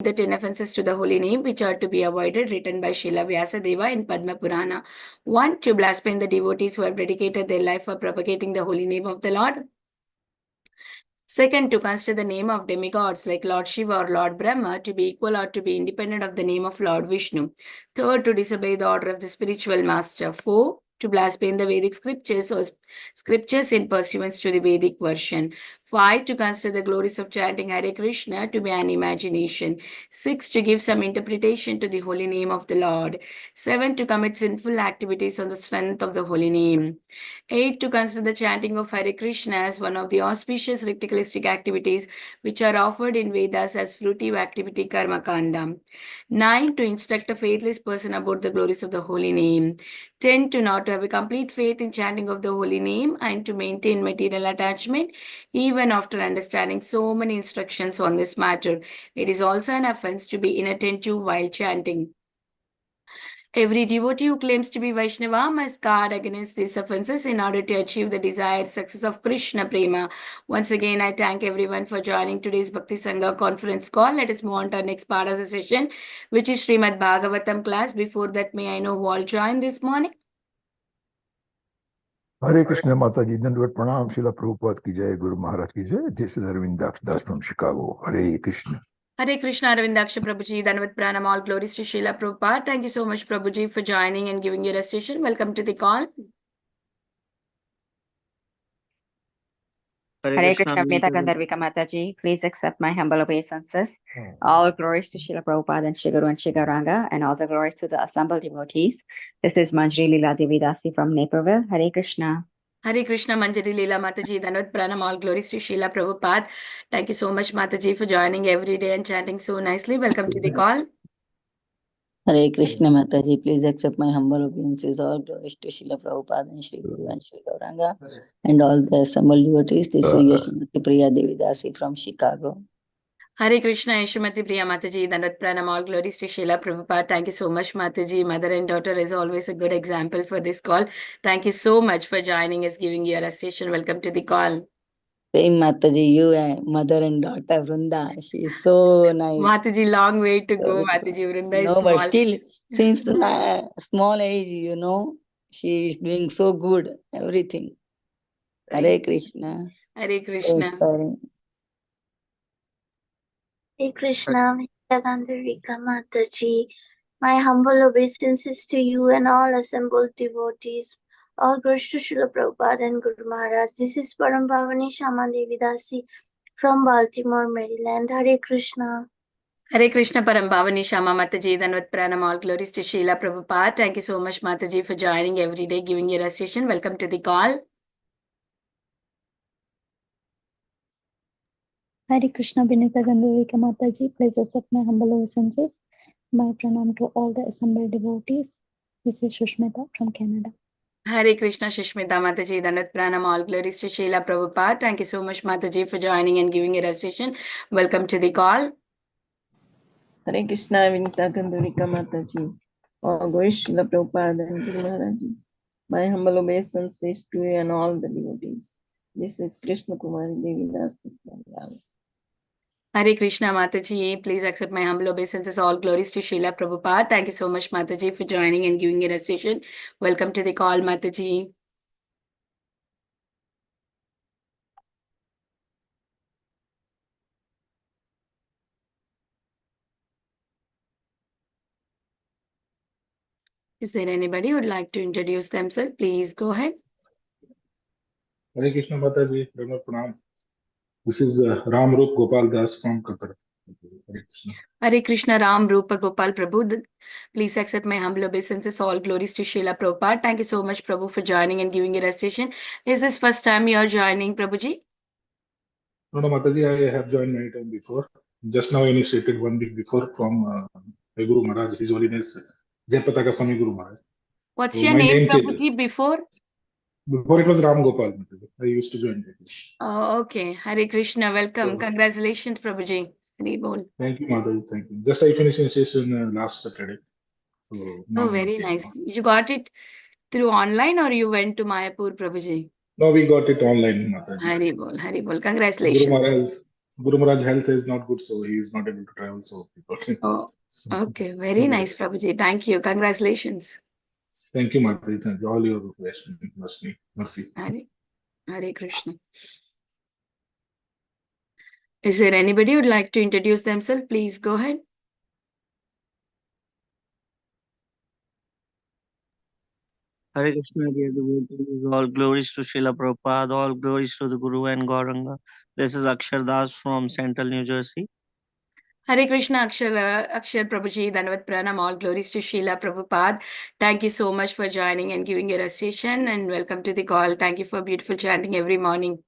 the 10 offenses to the holy name which are to be avoided, written by Srila Vyasadeva in Padma Purana. 1. To blaspheme the devotees who have dedicated their life for propagating the holy name of the Lord. Second, to consider the name of demigods like Lord Shiva or Lord Brahma to be equal or to be independent of the name of Lord Vishnu. Third, to disobey the order of the spiritual master. 4. To blaspheme the Vedic scriptures or scriptures in pursuance to the Vedic version. 5. To consider the glories of chanting Hare Krishna to be an imagination. 6. To give some interpretation to the holy name of the Lord. 7. To commit sinful activities on the strength of the holy name. 8. To consider the chanting of Hare Krishna as one of the auspicious ritualistic activities which are offered in Vedas as fruitive activity karma kanda. 9. To instruct a faithless person about the glories of the holy name. 10. To not to have a complete faith in chanting of the holy name and to maintain material attachment even after understanding so many instructions on this matter. It is also an offense to be inattentive while chanting. Every devotee who claims to be Vaishnava must guard against these offenses in order to achieve the desired success of Krishna Prema. Once again, I thank everyone for joining today's Bhakti Sangha conference call. Let us move on to our next part of the session, which is Srimad Bhagavatam class. Before that, may I know who all joined this morning? Hare Krishna Mataji, Dandavad Pranam, Srila Prabhupada ki jai, Guru Maharaj ki jai. This is Arvind Das from Chicago. Hare Krishna. Hare Krishna, Arvindaksha Prabhuji, Dhanavad Pranam, all glories to Srila Prabhupada. Thank you so much, Prabhuji, for joining and giving your recitation. Welcome to the call. Hare Krishna, Vinita Gandharvika Mataji, please accept my humble obeisances. All glories to Srila Prabhupada and Shri Guru and Shri Gauranga, and all the glories to the assembled devotees. This is Manjari Leela Devidasi from Naperville. Hare Krishna. Hare Krishna, Manjari Leela Mataji, Dhanavad Pranam, all glories to Srila Prabhupada. Thank you so much, Mataji, for joining every day and chanting so nicely. Welcome to the call. Hare Krishna Mataji, please accept my humble obeisances. All glories to Srila Prabhupada and Shri Guru and Shri Gauranga, and all the assembled devotees. This is Yashmati Priya Devidasi from Chicago. Hare Krishna, Yashmati Priya Mataji, Dhanavad Pranam, all glories to Srila Prabhupada. Thank you so much, Mataji. Mother and daughter is always a good example for this call. Thank you so much for joining us, giving your association. Welcome to the call. Same Mataji, you and mother and daughter Vrunda. She is so nice. Mataji, long way to So go. beautiful. Mataji, Vrunda is No, but small. still, since the small age, she is doing so good, everything. Hare Krishna. Hare Krishna. Inspiring. Hare Krishna, Gandharvika Mataji. My humble obeisances to you and all assembled devotees. All glories to Srila Prabhupada and Guru Maharaj. This is Param Bhavani Shama Devidasi from Baltimore, Maryland. Hare Krishna. Hare Krishna, Param Bhavani Shama Mataji, Dhanavad Pranam, all glories to Srila Prabhupada. Thank you so much, Mataji, for joining every day, giving your association. Welcome to the call. Hare Krishna, Vinita Gandharvika Mataji, please accept my humble obeisances. My pranam to all the assembled devotees. This is Shushmita from Canada. Hare Krishna, Shushmita Mataji, Dhanavad Pranam, all glories to Srila Prabhupada. Thank you so much, Mataji, for joining and giving your association. Welcome to the call. Hare Krishna, Vinita Gandharvika Mataji, all glories to Srila Prabhupada and Guru Maharaj. My humble obeisances to you and all the devotees. This is Krishna Kumari Devidasi from Lal. Hare Krishna, Mataji, please accept my humble obeisances. All glories to Srila Prabhupada. Thank you so much, Mataji, for joining and giving your association. Welcome to the call, Mataji. Is there anybody who would like to introduce themselves? Please go ahead. Hare Krishna Mataji, Pranam. This is Ram Rup Gopal Das from Qatar. Hare Krishna. Hare Krishna, Ram Rupa Gopal Prabhu. Please accept my humble obeisances. All glories to Srila Prabhupada. Thank you so much, Prabhu, for joining and giving your association. Is this first time you are joining, Prabhuji? No, Mataji, I have joined many times before. Just now I initiated 1 week before from Guru Maharaj, His Holiness Jayapataka Swami Guru Maharaj. What's So your my name, changed. Prabhuji, before? Before it was Ram Gopal. Mataji. I used to join. Oh, okay. Hare Krishna, welcome. Congratulations, Prabhuji. Hare Bol. Thank you, Mataji. Thank you. Just I finished initiation last Saturday. So Oh, very nice. You got it through online or you went to Mayapur, Prabhuji? No, we got it online, Mataji. Hare Bol, Hare Bol. Guru Congratulations. Maharaj, Guru Maharaj health is not good, so he is not able to travel. So Oh, okay. Very nice, Prabhuji. Thank you. Congratulations. Thank you, Mataji. Thank you. All your mercy. Hare Krishna. Is there anybody who would like to introduce themselves? Please go ahead. Hare Krishna, dear devotees. All glories to Srila Prabhupada, all glories to the Guru and Gauranga. This is Akshar Das from Central New Jersey. Hare Krishna, Akshar Prabhuji, Dandavat Pranam, all glories to Srila Prabhupada. Thank you so much for joining and giving your association, and welcome to the call. Thank you for beautiful chanting every morning.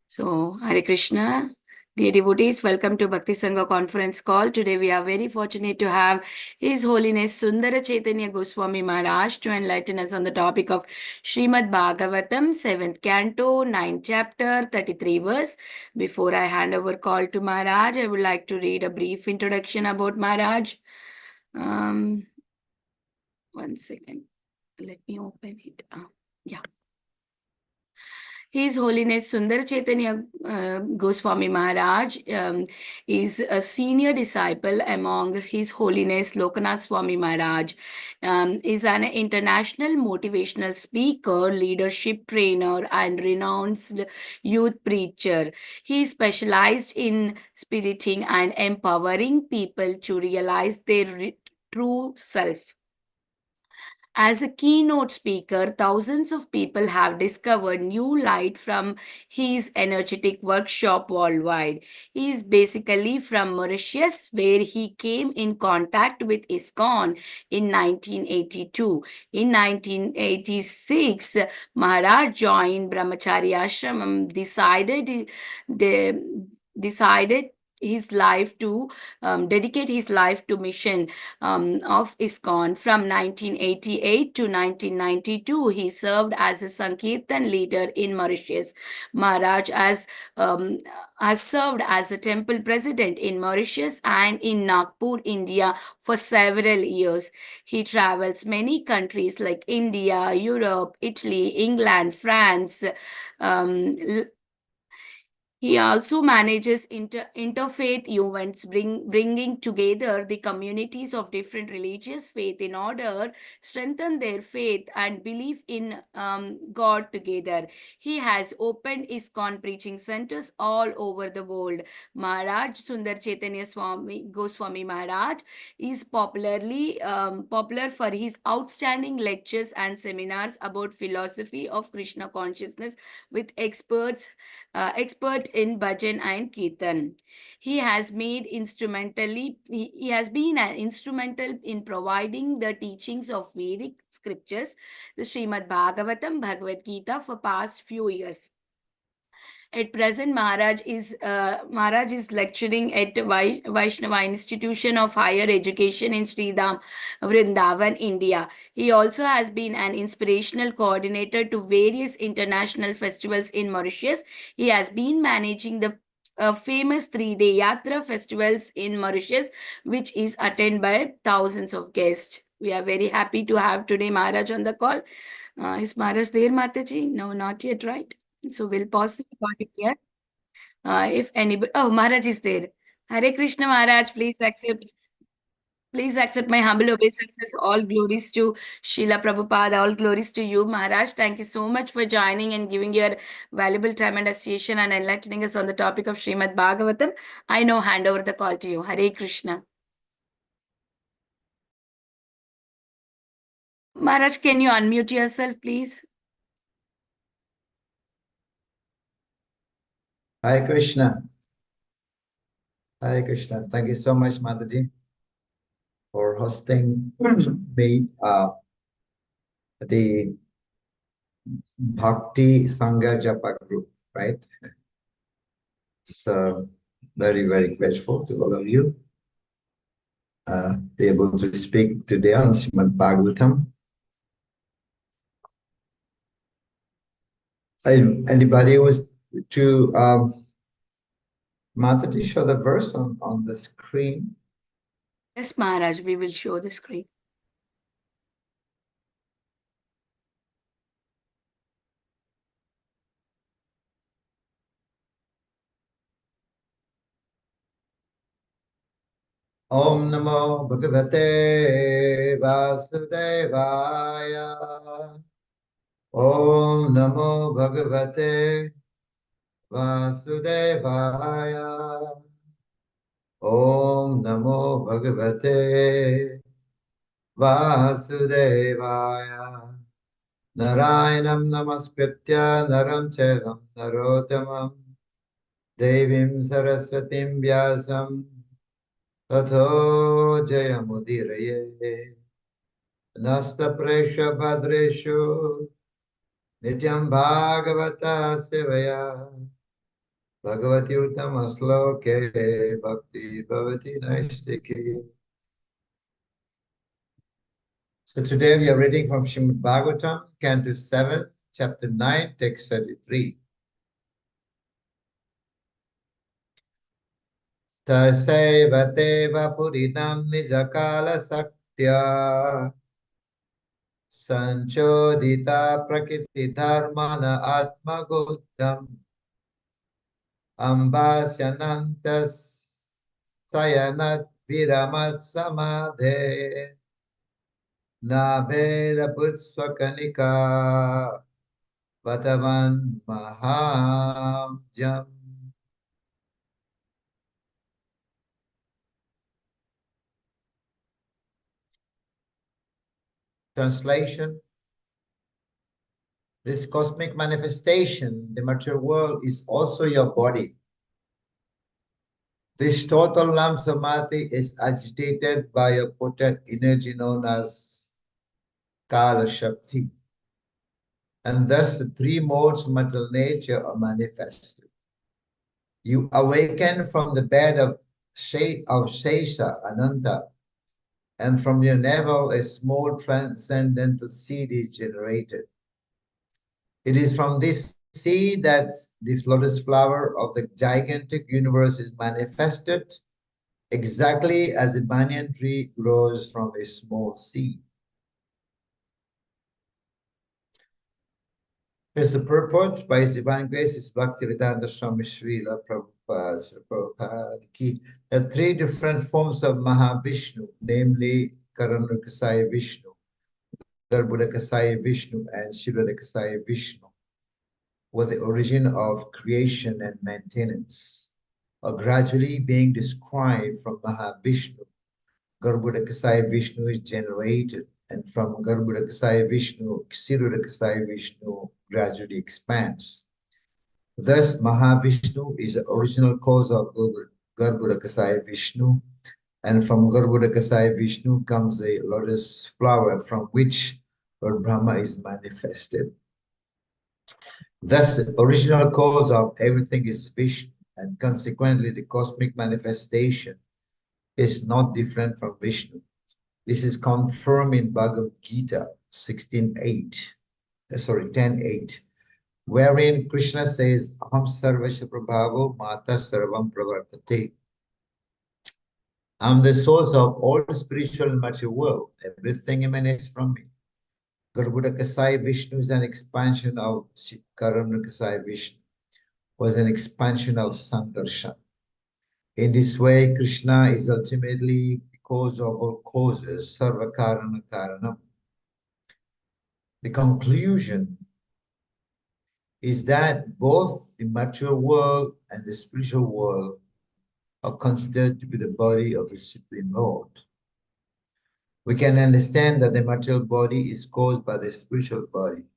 So, Hare Krishna, dear devotees, welcome to Bhakti Sangha conference call. Today we are very fortunate to have His Holiness Sundar Chaitanya Goswami Maharaj to enlighten us on the topic of Srimad Bhagavatam, 7th canto, 9th chapter, 33 verse. Before I hand over call to Maharaj, I would like to read a brief introduction about Maharaj. One second. Let me open it. Yeah. His Holiness Sundar Chaitanya Goswami Maharaj is a senior disciple among His Holiness Lokanath Swami Maharaj. Is an international motivational speaker, leadership trainer, and renowned youth preacher. He specialized in spiriting and empowering people to realize their true self. As a keynote speaker, thousands of people have discovered new light from his energetic workshop worldwide. He is basically from Mauritius, where he came in contact with ISKCON in 1982. In 1986, Maharaj joined Brahmachari Ashram, decided his life to dedicate his life to mission of ISKCON. From 1988 to 1992, he served as a Sankirtan leader in Mauritius. Maharaj has served as a temple president in Mauritius and in Nagpur, India for several years. He travels many countries like India, Europe, Italy, England, France. He also manages interfaith events, bringing together the communities of different religious faith in order strengthen their faith and belief in God together. He has opened ISKCON preaching centers all over the world. Maharaj Sundar Chaitanya Goswami Maharaj is popular for his outstanding lectures and seminars about philosophy of Krishna consciousness with expert in bhajan and kirtan. He has been instrumental in providing the teachings of Vedic scriptures, the Srimad Bhagavatam, Bhagavad Gita, for past few years. At present, Maharaj is lecturing at Vaishnava Institution of Higher Education in Sridham, Vrindavan, India. He also has been an inspirational coordinator to various international festivals in Mauritius. He has been managing the famous 3-day Yatra festivals in Mauritius, which is attended by thousands of guests. We are very happy to have today Maharaj on the call. Is Maharaj there, Mataji? No, not yet, right? So we'll pause the recording here. If anybody, oh, Maharaj is there. Hare Krishna, Maharaj, please accept my humble obeisances. All glories to Srila Prabhupada. All glories to you, Maharaj. Thank you so much for joining and giving your valuable time and association and enlightening us on the topic of Srimad Bhagavatam. I now hand over the call to you. Hare Krishna. Maharaj, can you unmute yourself, please? Hare Krishna. Hare Krishna. Thank you so much, Mataji, for hosting me the Bhakti Sangha Japa group, right? So very, very grateful to all of you. Be able to speak today on Srimad Bhagavatam. Anybody was to Mataji show the verse on the screen? Yes, Maharaj, we will show the screen. Om Namo Bhagavate Vasudevaya. Om Namo Bhagavate Vasudevaya. Om Namo Bhagavate Vasudevaya. Narayanam Namaskritya Naram Chevam Narottamam Devim Saraswatim Vyasam Tato Jayamudiraye. Nasta Presha Bhadreshu Nityam Bhagavata Sevaya Bhagavati Uttamasloke Bhakti Bhavati Naistiki. So today we are reading from Srimad Bhagavatam, Canto 7, Chapter 9, Text 33. Tasaiva teva purinam nijakala saktya sanchodita prakriti dharmana atmaguttam ambasyanantas sayanat viramat samadhe nabhera putsvakanika vatavan mahamjam. Translation: this cosmic manifestation, the material world, is also your body. This total lamp samadhi is agitated by a potent energy known as Kala Shakti. And thus the three modes of material nature are manifested. You awaken from the bed of Shesha, Ananta, and from your navel a small transcendental seed is generated. It is from this seed that the lotus flower of the gigantic universe is manifested, exactly as a banyan tree grows from a small seed. Here's the purport. By His Divine Grace, His Bhaktivedanta Swami Srila Prabhupada Ki. There are three different forms of Mahavishnu, namely Karanakasaya Vishnu, Garbhudakasaya Vishnu, and Shirodakasaya Vishnu, were the origin of creation and maintenance, are gradually being described from Mahavishnu. Garbhudakasaya Vishnu is generated, and from Garbhudakasaya Vishnu, Ksirodakasaya Vishnu gradually expands. Thus, Mahavishnu is the original cause of Garbhudakasaya Vishnu, and from Garbhudakasaya Vishnu comes a lotus flower from which Lord Brahma is manifested. Thus, the original cause of everything is Vishnu, and consequently the cosmic manifestation is not different from Vishnu. This is confirmed in Bhagavad Gita 10:8, wherein Krishna says, Aham sarvasya prabhavo mata sarvam pravartate. I'm the source of all spiritual and material world. Everything emanates from me. Garbhudakasaya Vishnu is an expansion of Karanakasaya Vishnu, was an expansion of Sankarshan. In this way, Krishna is ultimately the cause of all causes, Sarva Karana Karanam. The conclusion is that both the material world and the spiritual world are considered to be the body of the Supreme Lord. We can understand that the material body is caused by the spiritual body,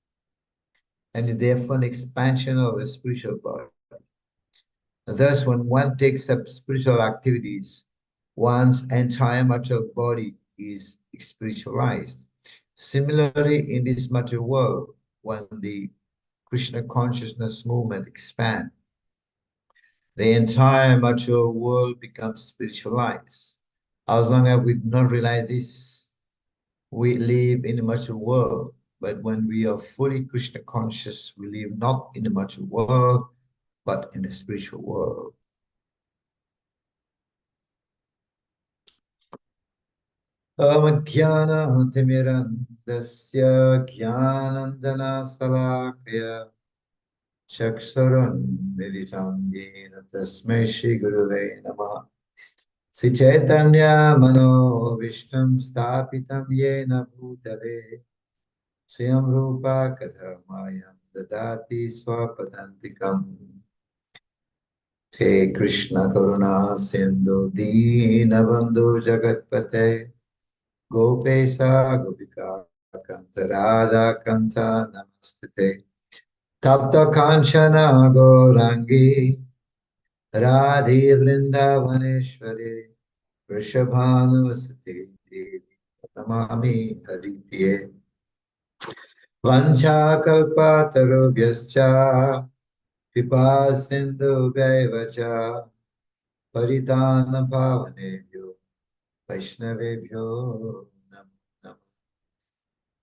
and is therefore an expansion of the spiritual body. Thus, when one takes up spiritual activities, one's entire material body is spiritualized. Similarly, in this material world, when the Krishna consciousness movement expands, the entire material world becomes spiritualized. As long as we do not realize this, we live in the material world. But when we are fully Krishna conscious, we live not in the material world, but in the spiritual world. Amadhyana-timirandasya jnanandana salakaya chaksaran militam yena tasmai shri gurave namaha. Sri Chaitanya Mano Vishtam Stapitam Yena Bhutale Swayam Rupa Kathamayam Dadati Swapadantikam He Krishna Karuna Sindhu Deenabandhu Jagatpate Gopesa Gopika Kanta Radha Kanta Namastite Tapta Kanchana Gaurangi Radhe Vrindavaneshwari Vrishabhanusati Devi Namami Haripriye Vancha Kalpatarubhyascha Kripa Sindhu Vacha Paritana Pavanebhyo Vaishnavebhyo Namo Namo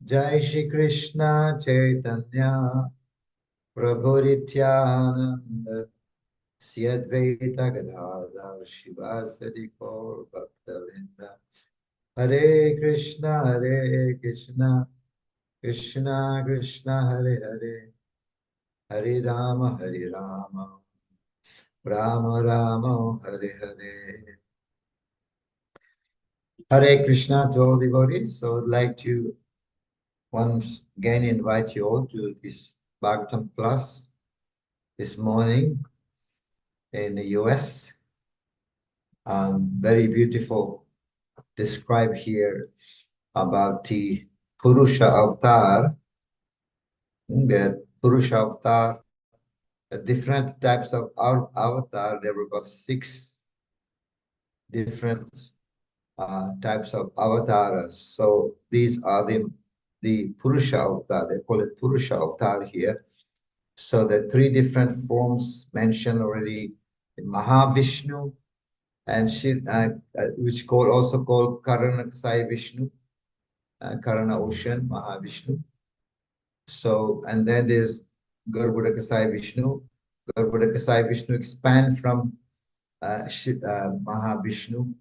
Jai Shri Krishna Chaitanya Prabhu Nityananda Sri Advaita Gadadhar Shivasadi Gaur Bhaktavinda Hare Krishna Krishna Krishna Hare Hare Hare Rama Rama Rama Hare Hare Hare Krishna to all devotees. So I'd like to once again invite you all to this Bhagavatam class this morning in the US. Very beautiful described here about the Purusha avatar. The Purusha avatar, the different types of avatar. There were about 6 different types of avatars. So these are the Purusha avatar. They call it Purusha avatar here. So the 3 different forms mentioned already: Mahavishnu, and which also called Karanakasai Vishnu, Karana Ocean, Mahavishnu. So, and then there's Garbhodakasai Vishnu. Garbhodakasai Vishnu expand from Mahavishnu,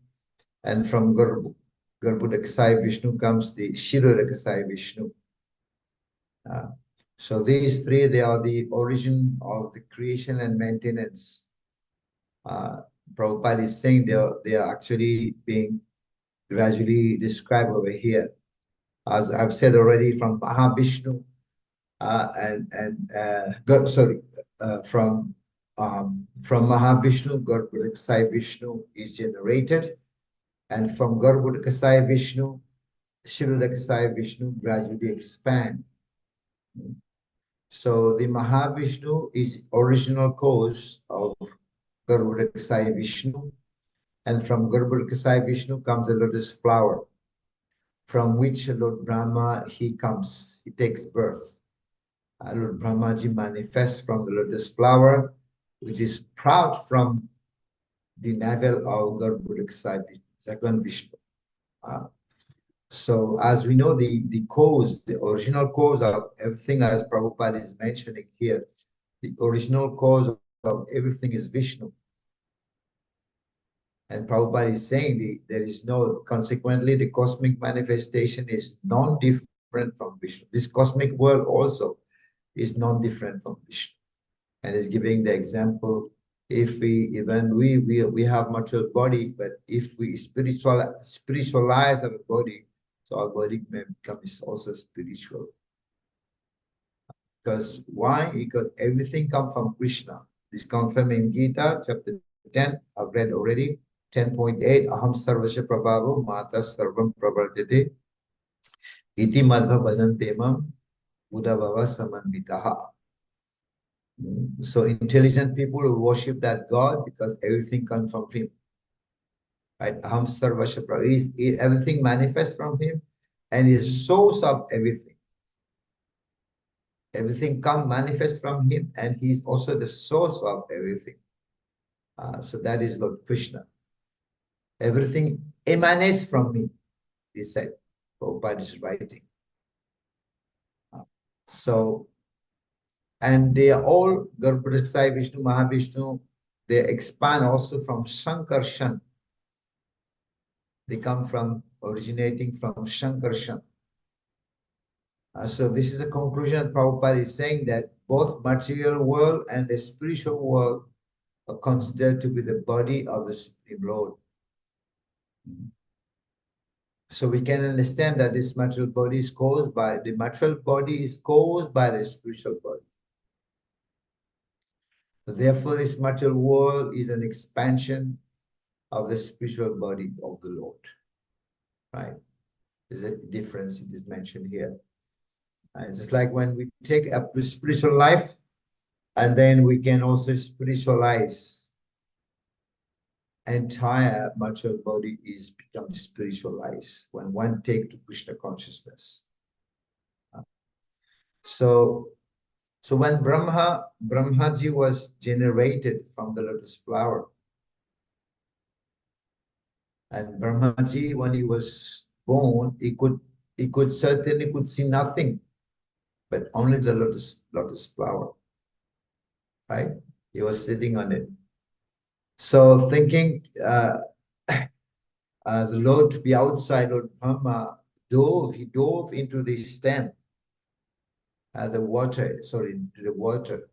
and from Garbhodakasai Vishnu comes the Shirodakasai Vishnu. So these 3, they are the origin of the creation and maintenance. Prabhupada is saying they are actually being gradually described over here. As I've said already, from Mahavishnu from Mahavishnu, Garbhodakasai Vishnu is generated, and from Garbhodakasai Vishnu, Shirodakasai Vishnu gradually expand. So the Mahavishnu is original cause of Garbhodakasai Vishnu, and from Garbhodakasai Vishnu comes the lotus flower, from which Lord Brahma, he takes birth. Lord Brahmaji manifests from the lotus flower, which is sprout from the navel of Garbhodakasai Vishnu. So as we know, the cause, the original cause of everything, as Prabhupada is mentioning here, the original cause of everything is Vishnu. And Prabhupada is saying there is no, consequently, the cosmic manifestation is non-different from Vishnu. This cosmic world also is non-different from Vishnu. And is giving the example, if we have material body, but if we spiritualize our body, so our body may become also spiritual. Because why? Because everything comes from Krishna. This comes from in Gita, chapter 10, I've read already, 10.8, Aham Sarvasya Prabhavo, Mata Sarvam Prabhartate, Iti Madhva Bhajantemam, Udabhava Samanvitaha. So intelligent people will worship that God because everything comes from him. Right? Aham Sarvasya Prabhava, everything manifests from him and is source of everything. Everything manifests from him, and he is also the source of everything. So that is Lord Krishna. Everything emanates from me, he said. Prabhupada is writing. And they are all Garbhodakasai Vishnu, Mahavishnu. They expand also from Shankarshan. They come from originating from Shankarshan. So this is a conclusion. Prabhupada is saying that both material world and the spiritual world are considered to be the body of the Supreme Lord. So we can understand that this material body is caused by, the material body is caused by the spiritual body. So therefore, this material world is an expansion of the spiritual body of the Lord. Right? There's a difference, it is mentioned here. And it's just like when we take up the spiritual life, and then we can also spiritualize. Entire material body is become spiritualized when one take to Krishna consciousness. So when Brahmaji was generated from the lotus flower, and Brahmaji, when he was born, he could certainly see nothing, but only the lotus flower. Right? He was sitting on it. So thinking the Lord to be outside, Lord Brahma he dove into the stem, into the water.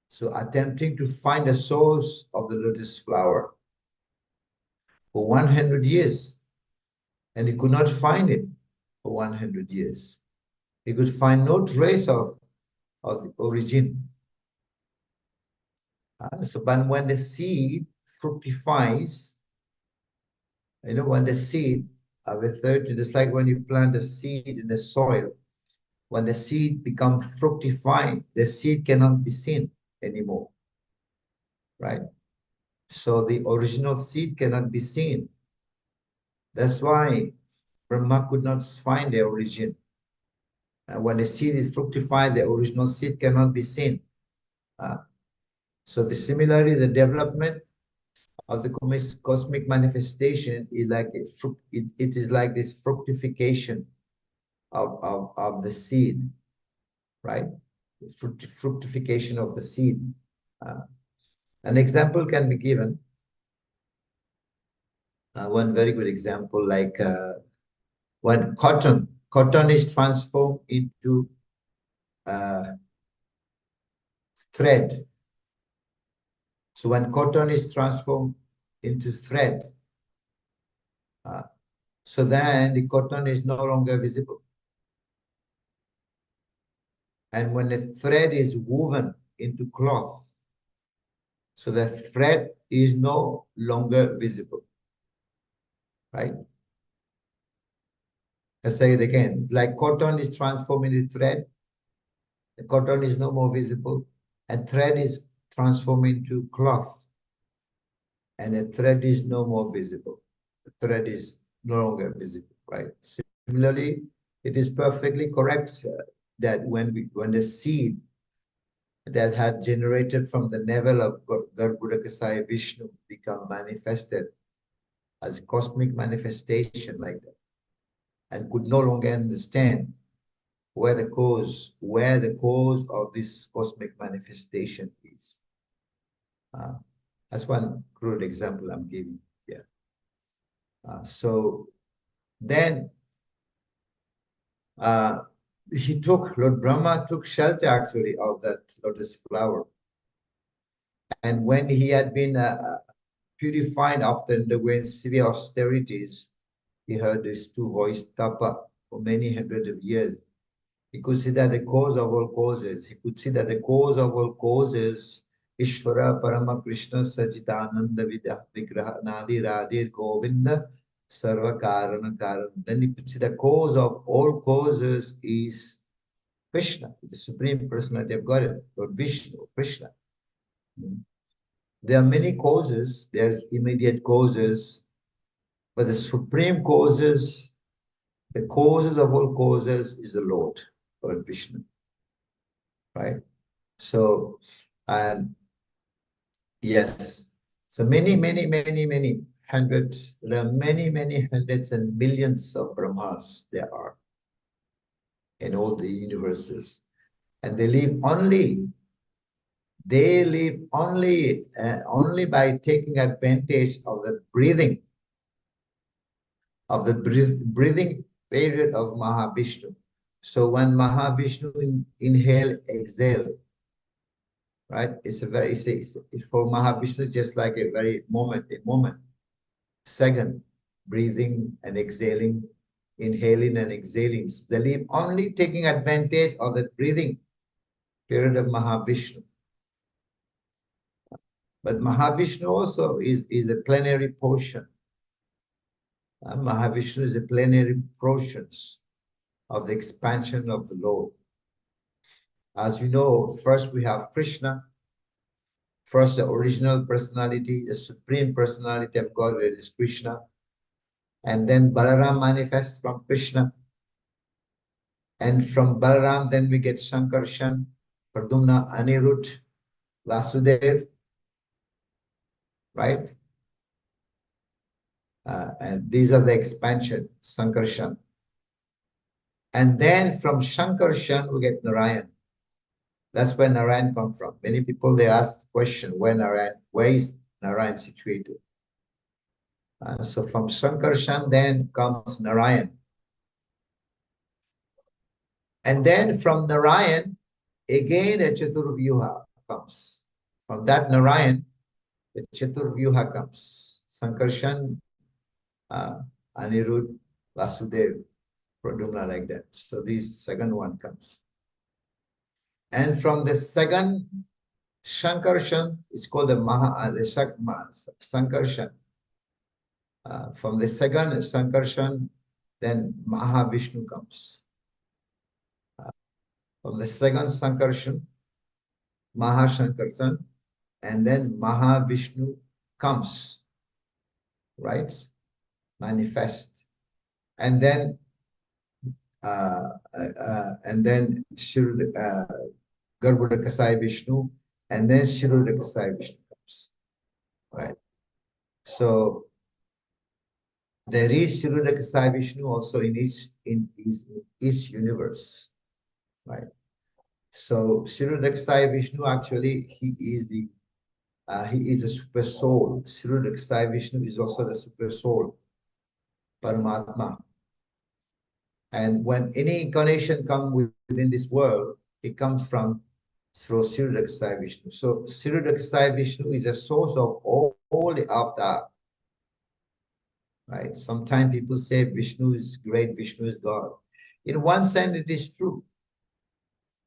So attempting to find the source of the lotus flower for 100 years. And he could not find it for 100 years. He could find no trace of the origin. But when the seed fructifies, when the seed, just like when you plant a seed in the soil, when the seed becomes fructified, the seed cannot be seen anymore. Right? So the original seed cannot be seen. That's why Brahma could not find the origin. And when the seed is fructified, the original seed cannot be seen. So similarly, the development of the cosmic manifestation is like it is like this fructification of the seed, right? Fructification of the seed. An example can be given. One very good example, like when cotton is transformed into thread. So when cotton is transformed into thread, so then the cotton is no longer visible. And when the thread is woven into cloth, so the thread is no longer visible. Right? I say it again, like cotton is transformed into thread, the cotton is no more visible, and thread is transformed into cloth, and the thread is no more visible. The thread is no longer visible, right? Similarly, it is perfectly correct that when the seed that had generated from the navel of Garbhodakasaya Vishnu become manifested as a cosmic manifestation like that, and could no longer understand where the cause of this cosmic manifestation is. That's one crude example I'm giving here. So then Lord Brahma took shelter actually of that lotus flower. And when he had been purified after undergoing severe austerities, he heard this two-voice tapa for many hundreds of years. He could see that the cause of all causes. He could see that the cause of all causes, Ishvara Parama Krishna Sajitananda Vigraha Nadi Radhir Govinda Sarva Karana Karana. Then he could see the cause of all causes is Krishna, the Supreme Personality of Godhead, or Vishnu, Krishna. There are many causes, there's immediate causes, but the supreme causes, the causes of all causes is the Lord, Lord Vishnu. Right? So, and yes, so many hundreds, there are many hundreds and millions of Brahmas there are in all the universes. And they live only by taking advantage of the breathing period of Mahavishnu. So when Mahavishnu inhale, exhale, right? It's for Mahavishnu just like a moment, second. breathing and exhaling, inhaling and exhaling. So they live only taking advantage of the breathing period of Mahavishnu. But Mahavishnu also is a plenary portion. Mahavishnu is a plenary portions of the expansion of the Lord. As you know, first we have Krishna, first the original personality, the supreme personality of God, where is Krishna. And then Balaram manifests from Krishna. And from Balaram, then we get Sankarshan, Pradyumna, Anirudh, Vasudev, right? And these are the expansion, Sankarshan. And then from Sankarshan, we get Narayan. That's where Narayan comes from. Many people, they ask the question, where is Narayan situated? So from Sankarshan, then comes Narayan. And then from Narayan, again a Chaturvyuha comes. From that Narayan, the Chaturvyuha comes. Sankarshan, Anirudh, Vasudev, Pradyumna, like that. So this second one comes. And from the second Sankarshan, it's called the Sankarshan. From the second Sankarshan, then Mahavishnu comes. From the second Sankarshan, Mahashankarshan, and then Mahavishnu comes, right? Manifest. And then Garbhuda Kasai Vishnu, and then Shiruda Kasai Vishnu comes, right? So there is Shiruda Kasai Vishnu also in each universe, right? So Shiruda Kasai Vishnu, actually, he is a super soul. Shiruda Kasai Vishnu is also the super soul, Paramatma. And when any incarnation comes within this world, it comes from through Shiruda Kasai Vishnu. So Shiruda Kasai Vishnu is a source of all the avatar. Right? Sometimes people say Vishnu is great, Vishnu is God. In one sense, it is true.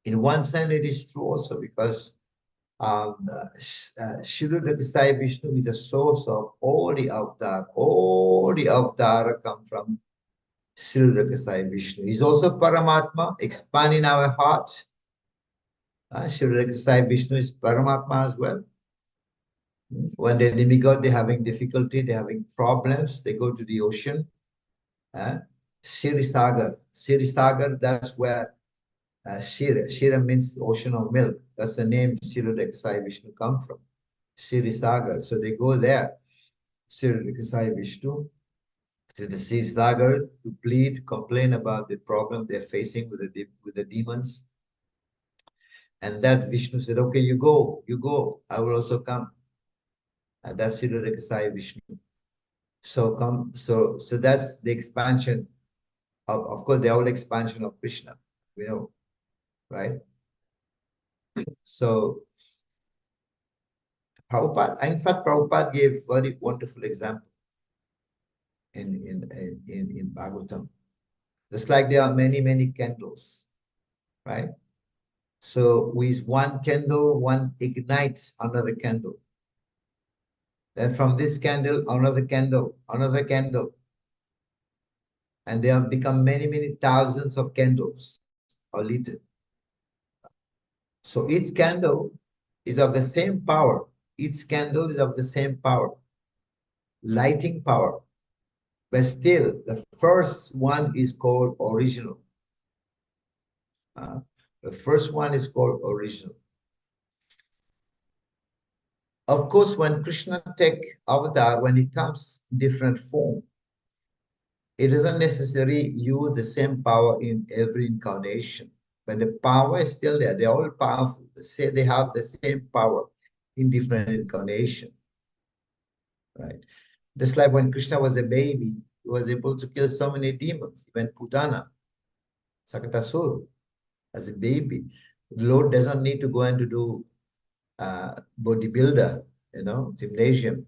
In one sense, it is true also because Shiruda Kasai Vishnu is a source of all the avatar. All the avatar come from Shiruda Kasai Vishnu. He's also Paramatma, expanding our heart. Shiruda Kasai Vishnu is Paramatma as well. When the demigod, they're having difficulty, they're having problems, they go to the ocean. Shirisagar. Shirisagar, that's where Shira means ocean of milk. That's the name Shiruda Kasai Vishnu come from. Shirisagar. So they go there, Shiruda Kasai Vishnu, to the Shirisagar to plead, complain about the problem they're facing with the demons. And that Vishnu said, okay, you go, I will also come. And that's Shiruda Kasai Vishnu. So that's the expansion of course, the whole expansion of Krishna, we know, right? So Prabhupada, in fact, Prabhupada gave very wonderful example in Bhagavatam. Just like there are many, many candles, right? So with one candle, one ignites another candle. Then from this candle, another candle, another candle. And there have become many, many thousands of candles or lit. So each candle is of the same power. Each candle is of the same power, lighting power. But still, the first one is called original. The first one is called original. Of course, when Krishna takes avatar, when he comes in different form, it doesn't necessarily use the same power in every incarnation. But the power is still there. They're all powerful. They have the same power in different incarnation, right? Just like when Krishna was a baby, he was able to kill so many demons, even Putana, Sakatasur, as a baby. The Lord doesn't need to go and to do bodybuilder, gymnasium.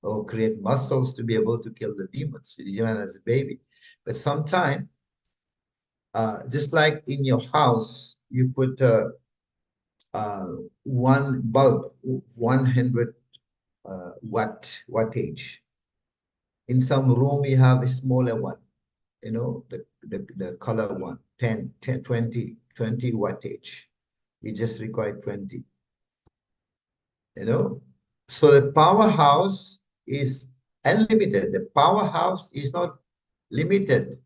or create muscles to be able to kill the demons, even as a baby. But sometimes, just like in your house, you put one bulb, 100 wattage. In some room, you have a smaller one, you know, the color one, 10, 20 wattage. You just require 20, you know. So the powerhouse is unlimited. The powerhouse is not limited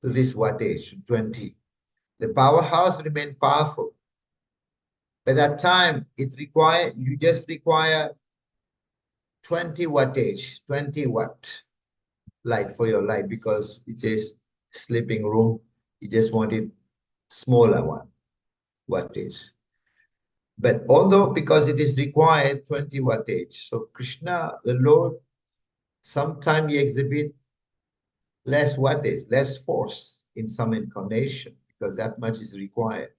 to this wattage, 20. The powerhouse remains powerful. By that time, you just require 20 wattage, 20 watt light for your light, because it's a sleeping room. You just want it smaller one wattage. But although, because it is required 20 wattage, so Krishna, the Lord, sometimes he exhibit less wattage, less force in some incarnation, because that much is required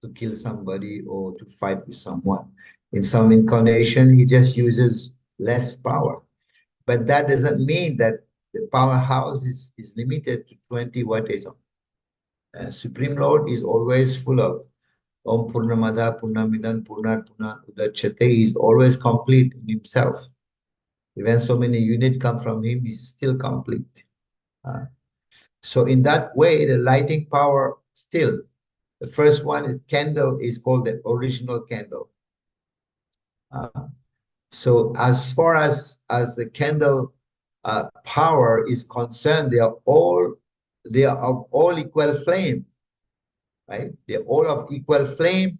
to kill somebody or to fight with someone. In some incarnation, he just uses less power. But that doesn't mean that the powerhouse is limited to 20 wattage. Supreme Lord is always full of Om Purnamada Purnamidan Purnat Purnat Udachyate. He is always complete in himself. Even so many units come from him, he's still complete. So in that way, the lighting power still, the first one is candle, is called the original candle. So as far as the candle power is concerned, they are of all equal flame, right? They're all of equal flame,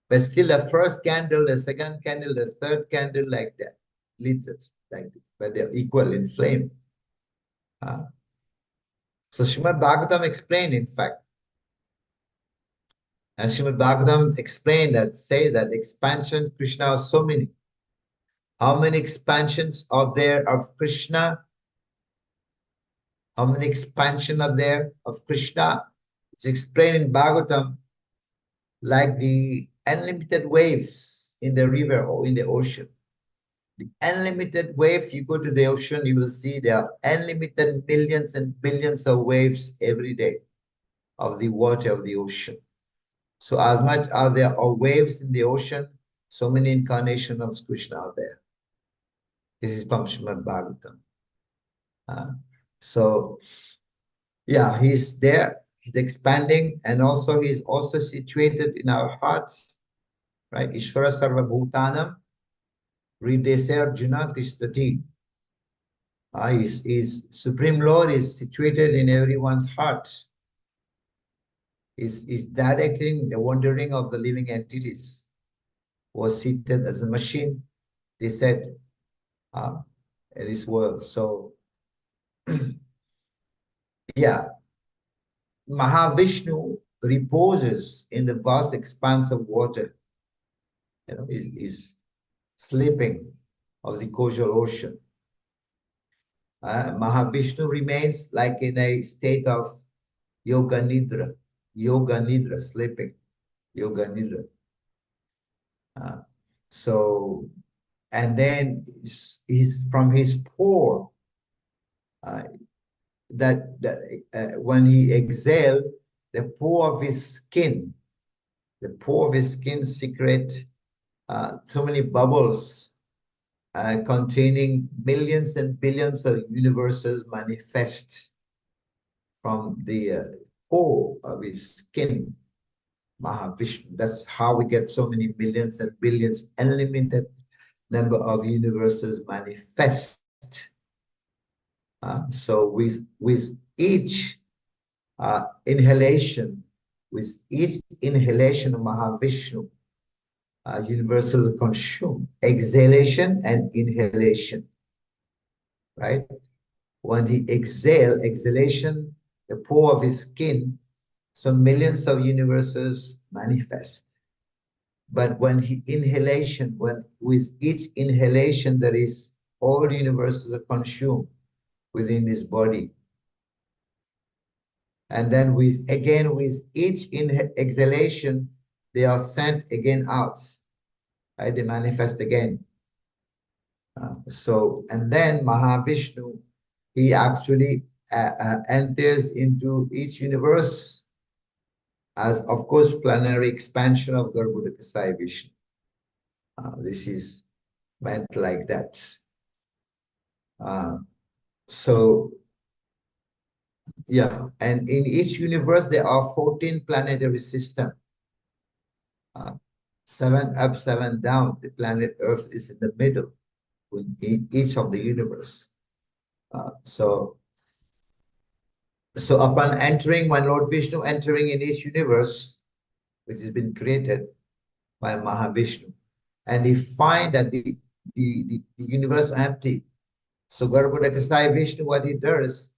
but still the first candle, the second candle, the third candle, like that, liters like this, but they're equal in flame. So Srimad Bhagavatam explained, in fact, and Srimad Bhagavatam explained that, say that expansion Krishna are so many. How many expansions are there of Krishna? How many expansions are there of Krishna? It's explained in Bhagavatam like the unlimited waves in the river or in the ocean. The unlimited wave, you go to the ocean, you will see there are unlimited millions and billions of waves every day of the water of the ocean. So as much as there are waves in the ocean, so many incarnations of Krishna are there. This is from Srimad Bhagavatam. So, yeah, he's there, he's expanding, and also he's also situated in our hearts, right? Ishvara Sarva Bhutanam, Hridese Arjuna Tishtati. His Supreme Lord is situated in everyone's heart. Is directing the wandering of the living entities. Was seated as a machine, they said, in this world. So, yeah, Mahavishnu reposes in the vast expanse of water. You know, is sleeping of the causal ocean. Mahavishnu remains like in a state of yoga nidra, sleeping, yoga nidra. So, and then he's from his pore, when he exhales, the pore of his skin, secrete so many bubbles containing millions and billions of universes manifest from the pore of his skin, Mahavishnu. That's how we get so many millions and billions, unlimited number of universes manifest. So with each inhalation of Mahavishnu, universals are consumed. Exhalation and inhalation, right? When he exhalation, the pore of his skin, so millions of universes manifest. But when with each inhalation, there is all universes are consumed within his body. And then with each exhalation, they are sent again out. Right? They manifest again. And then Mahavishnu, he actually enters into each universe as, of course, planetary expansion of Garbhuda Kasai Vishnu. This is meant like that. Yeah, and in each universe, there are 14 planetary systems. 7 up, 7 down. The planet Earth is in the middle in each of the universe. So upon entering, when Lord Vishnu entering in each universe, which has been created by Mahavishnu, and he find that the universe empty. So Garbhuda Kasai Vishnu, what he does,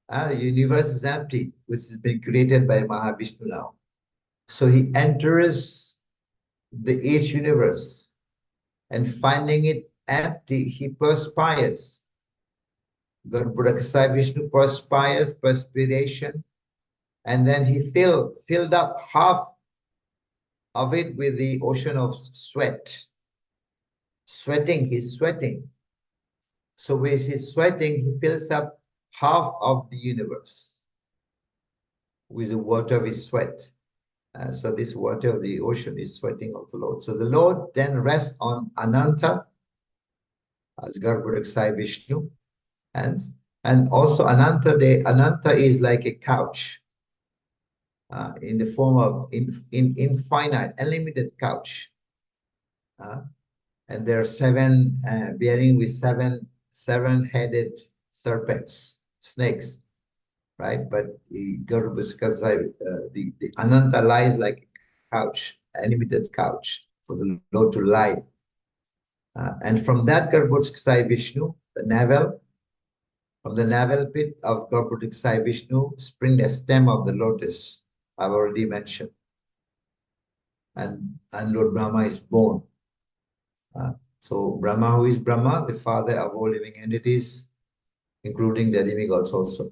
the universe is empty, which has been created by Mahavishnu now. So he enters each universe, and finding it empty, he perspires. Garbhuda Kasai Vishnu perspires, perspiration, and then he filled up half of it with the ocean of sweat. He's sweating. So with his sweating, he fills up half of the universe with the water of his sweat. So this water of the ocean is sweating of the Lord. So the Lord then rests on Ananta as Garbhuda Kasai Vishnu. And also Ananta is like a couch in the form of infinite, unlimited couch. And there are 7 bearing with seven-headed serpents, snakes, right? But the Ananta lies like a couch, unlimited couch for the Lord to lie. And from that Garbhuda Kasai Vishnu, from the navel pit of Garbhuda Kasai Vishnu, spring the stem of the lotus, I've already mentioned. And Lord Brahma is born. So Brahma, who is Brahma, the father of all living entities, including the demigods also.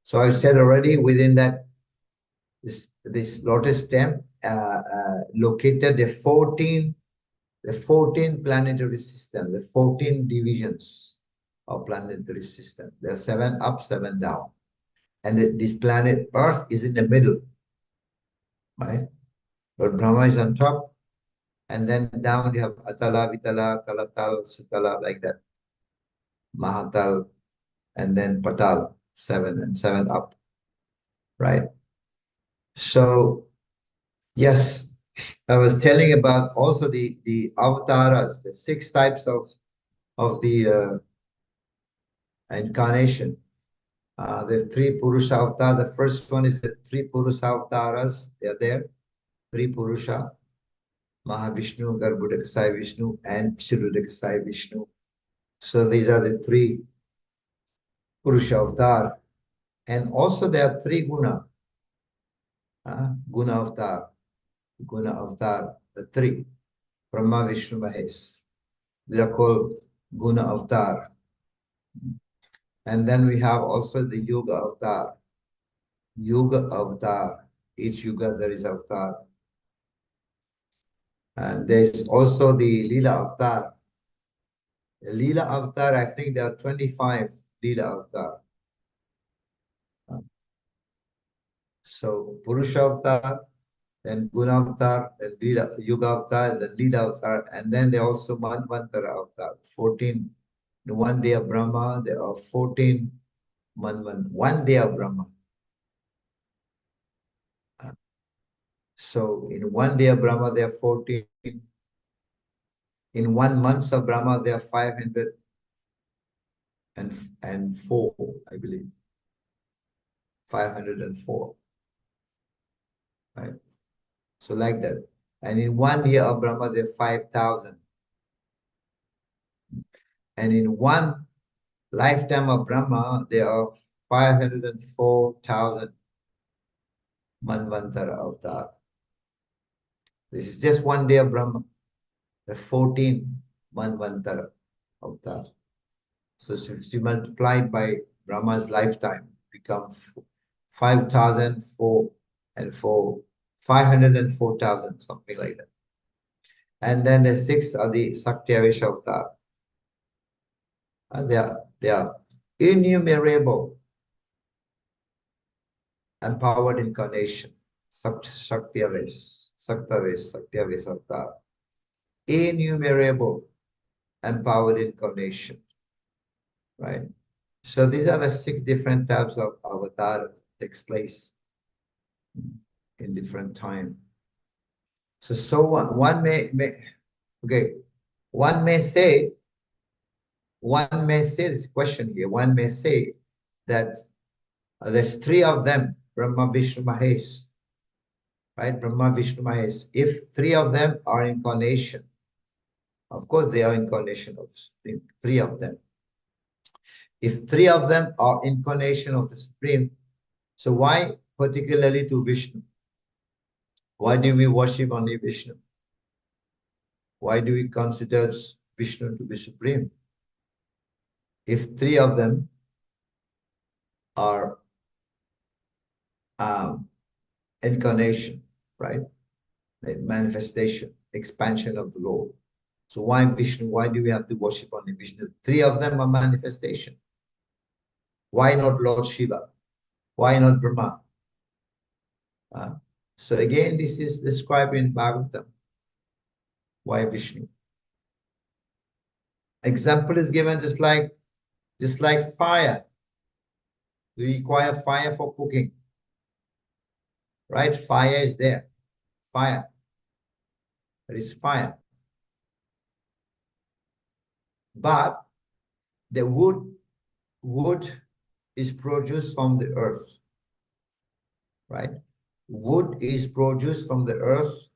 So I said already, within that, this lotus stem located the 14 planetary system, the 14 divisions of planetary system. There are 7 up, 7 down. And this planet Earth is in the middle, right? Lord Brahma is on top, and then down you have Atala, Vitala, Talatal, Sutala, like that. Mahatal, and then Patal, 7 and 7 up, right? So, yes, I was telling about also the avatars, the 6 types of the incarnation. The 3 Purusha avatars. The first one is the 3 Purusha avatars. They are there. 3 Purusha, Mahavishnu, Garbhuda Kasai Vishnu, and Shiruda Kasai Vishnu. So these are the 3 Purusha avatar. And also there are 3 Guna. Guna avatar. The 3. Brahma, Vishnu, Mahesh. They are called Guna avatar. And then we have also the Yoga avatar. Each Yuga there is avatar. And there is also the Lila avatar. The Lila avatar, I think there are 25 Lila avatar. So Purusha avatar, then Guna avatar, then Yuga avatar, then Lila avatar, and then there are also Manvantara avatar. 14. In one day of Brahma, there are 14 Manvantara. One day of Brahma. So in one day of Brahma, there are 14. In 1 month of Brahma, there are 504, I believe. 504. Right? So like that. And in 1 year of Brahma, there are 5,000. And in 1 lifetime of Brahma, there are 504,000 Manvantara avatar. This is just 1 day of Brahma. The 14 Manvantara avatar. So if you multiply it by Brahma's lifetime, becomes 5,004 and 504,000, something like that. And then the 6 are the Saktiavesh avatar. And they are innumerable empowered incarnation. Saktiavesh avatar. Innumerable empowered incarnation. Right? So these are the 6 different types of avatar that takes place in different time. So one may say this question here. One may say that there's 3 of them, Brahma, Vishnu, Mahesh. Right? Brahma, Vishnu, Mahesh. If 3 of them are incarnation, of course they are incarnation of Supreme, 3 of them. If 3 of them are incarnation of the Supreme, so why particularly to Vishnu? Why do we worship only Vishnu? Why do we consider Vishnu to be supreme? If 3 of them are incarnation, right? A manifestation, expansion of the Lord. So why Vishnu? Why do we have to worship only Vishnu? 3 of them are manifestation. Why not Lord Shiva? Why not Brahma? So again, this is described in Bhagavatam. Why Vishnu? Example is given just like fire. We require fire for cooking. Right? Fire is there. Fire. There is fire. But the wood is produced from the earth. Right? Wood is produced from the earth,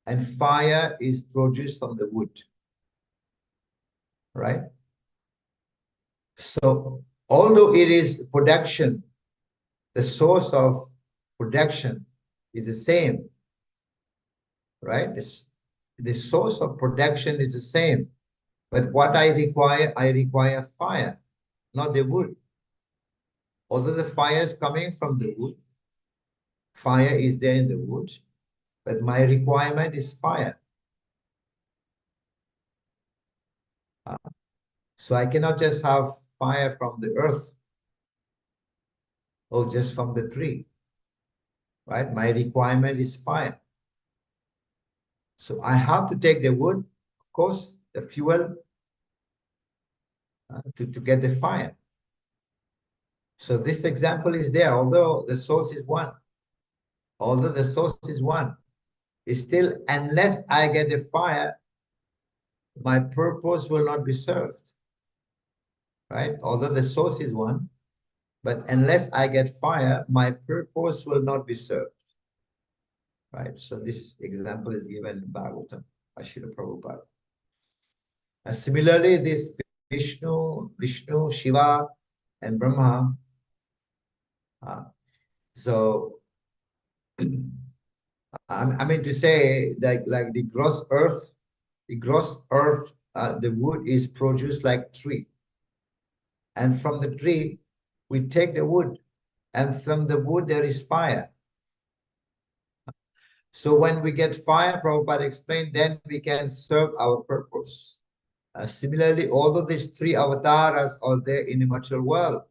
and fire is produced from the wood. Right? So although it is production, the source of production is the same. Right? The source of production is the same. But what I require fire, not the wood. Although the fire is coming from the wood, fire is there in the wood, but my requirement is fire. So I cannot just have fire from the earth or just from the tree. Right? My requirement is fire. So I have to take the wood, of course, the fuel, to get the fire. So this example is there, although the source is one. Although the source is one, it's still, unless I get the fire, my purpose will not be served. Right? Although the source is one, but unless I get fire, my purpose will not be served. Right? So this example is given in Bhagavatam by Srila Prabhupada. Similarly, this Vishnu, Shiva, and Brahma. So I mean to say, like the gross earth, the wood is produced like tree. And from the tree, we take the wood, and from the wood there is fire. So when we get fire, Prabhupada explained, then we can serve our purpose. Similarly, although these 3 avatars are there in the material world,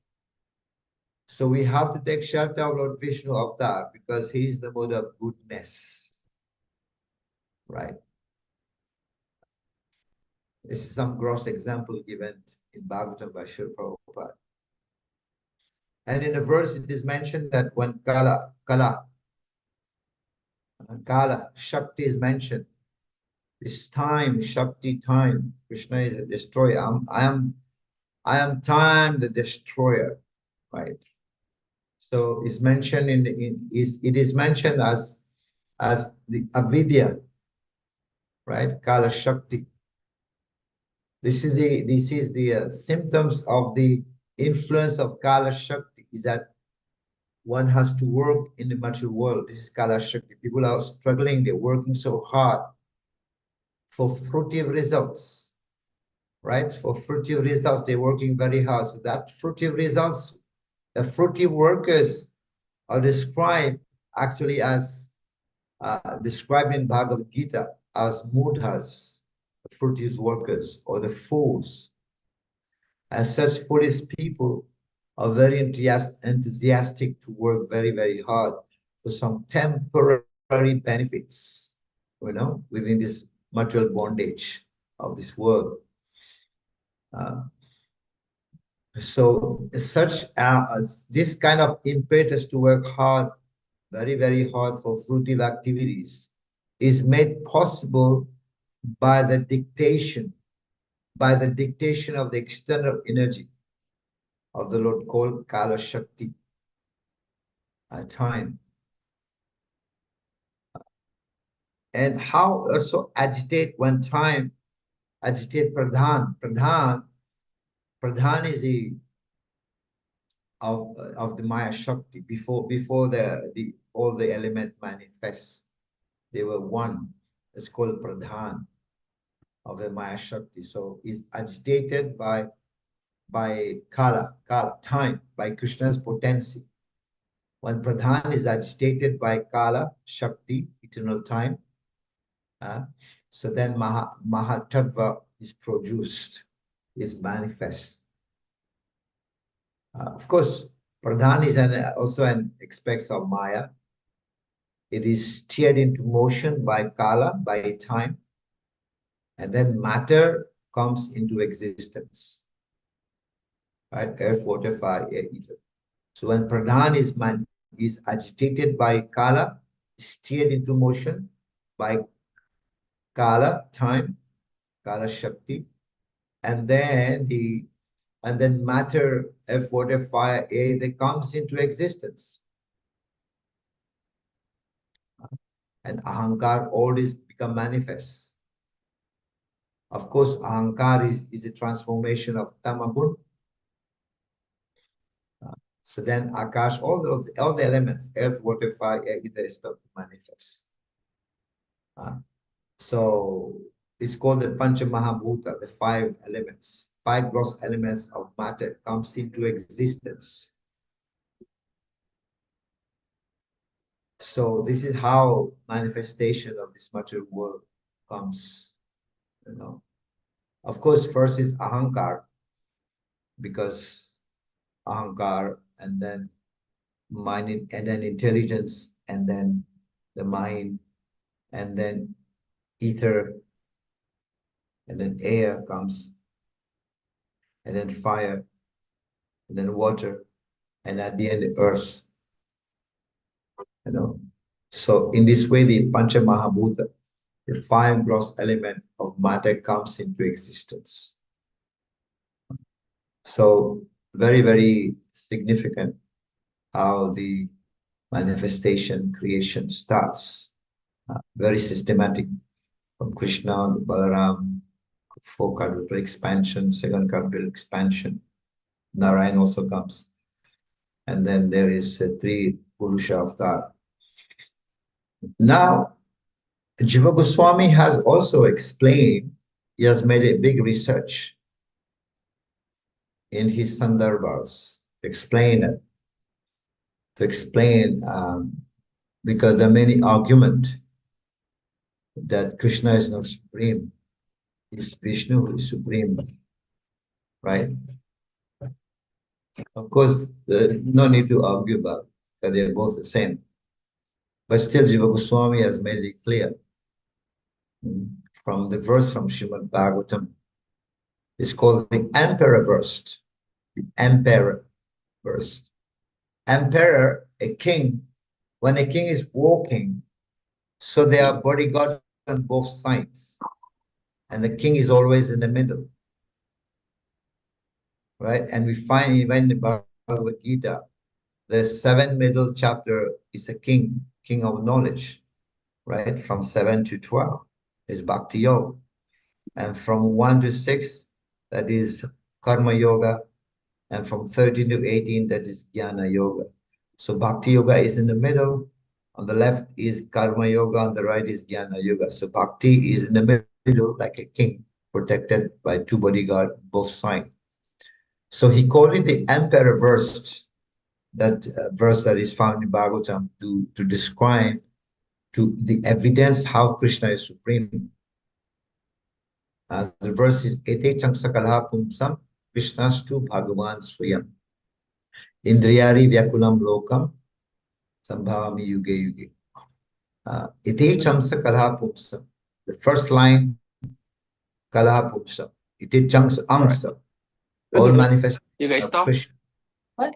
so we have to take shelter of Lord Vishnu avatar because he is the mode of goodness. Right? This is some gross example given in Bhagavatam by Srila Prabhupada. And in the verse it is mentioned that when Kala, Shakti is mentioned, this time, Shakti time, Krishna is a destroyer. I am time, the destroyer, right? So it's mentioned it is mentioned as the avidya, right? Kala Shakti. This is the symptoms of the influence of Kala Shakti, is that one has to work in the material world. This is Kala Shakti. People are struggling, they're working so hard for fruitive results, right? For fruitive results, they're working very hard. So that fruitive results, the fruitive workers are described actually as described in Bhagavad Gita as mudhas, the fruitive workers, or the fools. As such, foolish people are very enthusiastic to work very, very hard for some temporary benefits, within this material bondage of this world. So such this kind of impetus to work hard, very, very hard for fruitive activities is made possible by the dictation of the external energy of the Lord called Kala Shakti, time. And how also agitate one time, agitate Pradhan. Pradhan is the of the Maya Shakti before all the element manifests. They were one. It's called Pradhan of the Maya Shakti. So is agitated by Kala, time, by Krishna's potency. When Pradhan is agitated by Kala, Shakti, eternal time, so then Mahatattva is produced, is manifest. Of course, Pradhan is also an aspect of Maya. It is steered into motion by Kala, by time, and then matter comes into existence. Right? Earth, water, fire, air, ether. So when Pradhan is agitated by Kala, steered into motion by Kala, time, Kala Shakti, and then matter, earth, water, fire, air, that comes into existence. And Ahankar, all this become manifest. Of course, Ahankar is a transformation of Tamagun. So then Akash, all the elements, earth, water, fire, air, ether, start to manifest. So it's called the Pancha Mahabhuta, the 5 elements, 5 gross elements of matter comes into existence. So this is how manifestation of this material world comes, Of course, first is Ahankar, because Ahankar, and then mind, and then intelligence, and then the mind, and then ether, and then air comes, and then fire, and then water, and at the end, the earth. So in this way, the Pancha Mahabhuta, the 5 gross element of matter, comes into existence. So very, very significant how the manifestation, creation starts. Very systematic from Krishna, Balaram, 4 quadruple expansion, 2nd quadruple expansion. Narayan also comes. And then there is 3 Purusha avatar. Now, Jiva Goswami has also explained, he has made a big research in his Sundarbas to explain it. Because there are many arguments that Krishna is not supreme. It's Vishnu who is supreme, right? Of course, no need to argue about it, because they are both the same. But still, Jiva Goswami has made it clear from the verse from Srimad Bhagavatam. It's called the Emperor verse. The Emperor verse. Emperor, a king, when a king is walking, so there are bodyguards on both sides, and the king is always in the middle, right? And we find even in the Bhagavad Gita, the 7th middle chapter is a king of knowledge, right? From 7 to 12 is Bhakti Yoga, and from 1 to 6, that is Karma Yoga, and from 13 to 18, that is Jnana Yoga. So Bhakti Yoga is in the middle. On the left is Karma Yoga, on the right is Jnana Yoga. So Bhakti is in the middle, like a king, protected by 2 bodyguards, both sides. So he called it the Emperor verse, that verse that is found in Bhagavatam to describe to the evidence how Krishna is supreme. The verse is Ete Changsakala Pumsam Krishnastu Bhagavan Swayam Indriyari Vyakulam Lokam Sambhavami Yuge Yuge. Ete Changsakala Pumsam. The first line, Kala Pumsam. Ete Changs Angsa. All manifestation You guys of stop? Krishna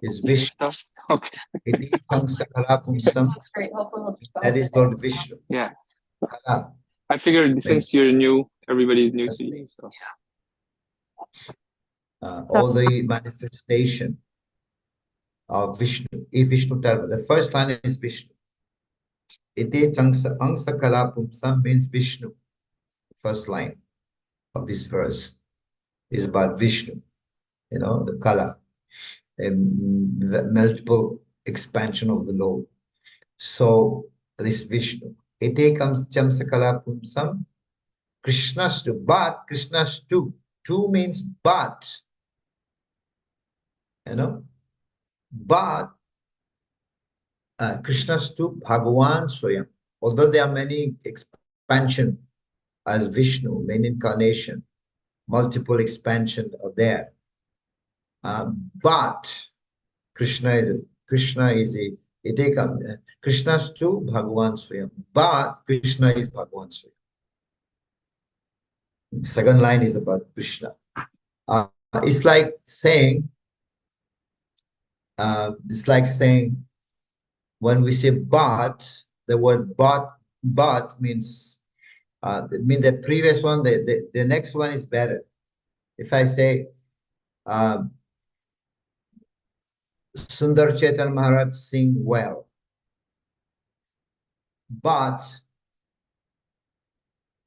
is Vishnu. Okay. Iti Changsakala Pumsam. That is Lord Vishnu. Yeah. Kala. I figured since you're new, everybody's new to you. So All the manifestation of Vishnu. Vishnu Tarva. The first line is Vishnu. Iti Changsakala Pumsam means Vishnu. The first line of this verse is about Vishnu. You know, the Kala. The multiple expansion of the Lord. So this Vishnu. Ete comes Chamsakala Pumsam. Krishnastu. But Krishnastu. Tu means but. You know? But Krishnastu Bhagavan Swayam. Although there are many expansion as Vishnu, many incarnation, multiple expansion are there. But Krishna is a it comes Krishnastu Bhagavan Swayam. But Krishna is Bhagavan Swayam. Second line is about Krishna. It's like saying when we say but, the word but means the previous one, the next one is better. If I say Sundar Chaitanya Maharaj sing well, but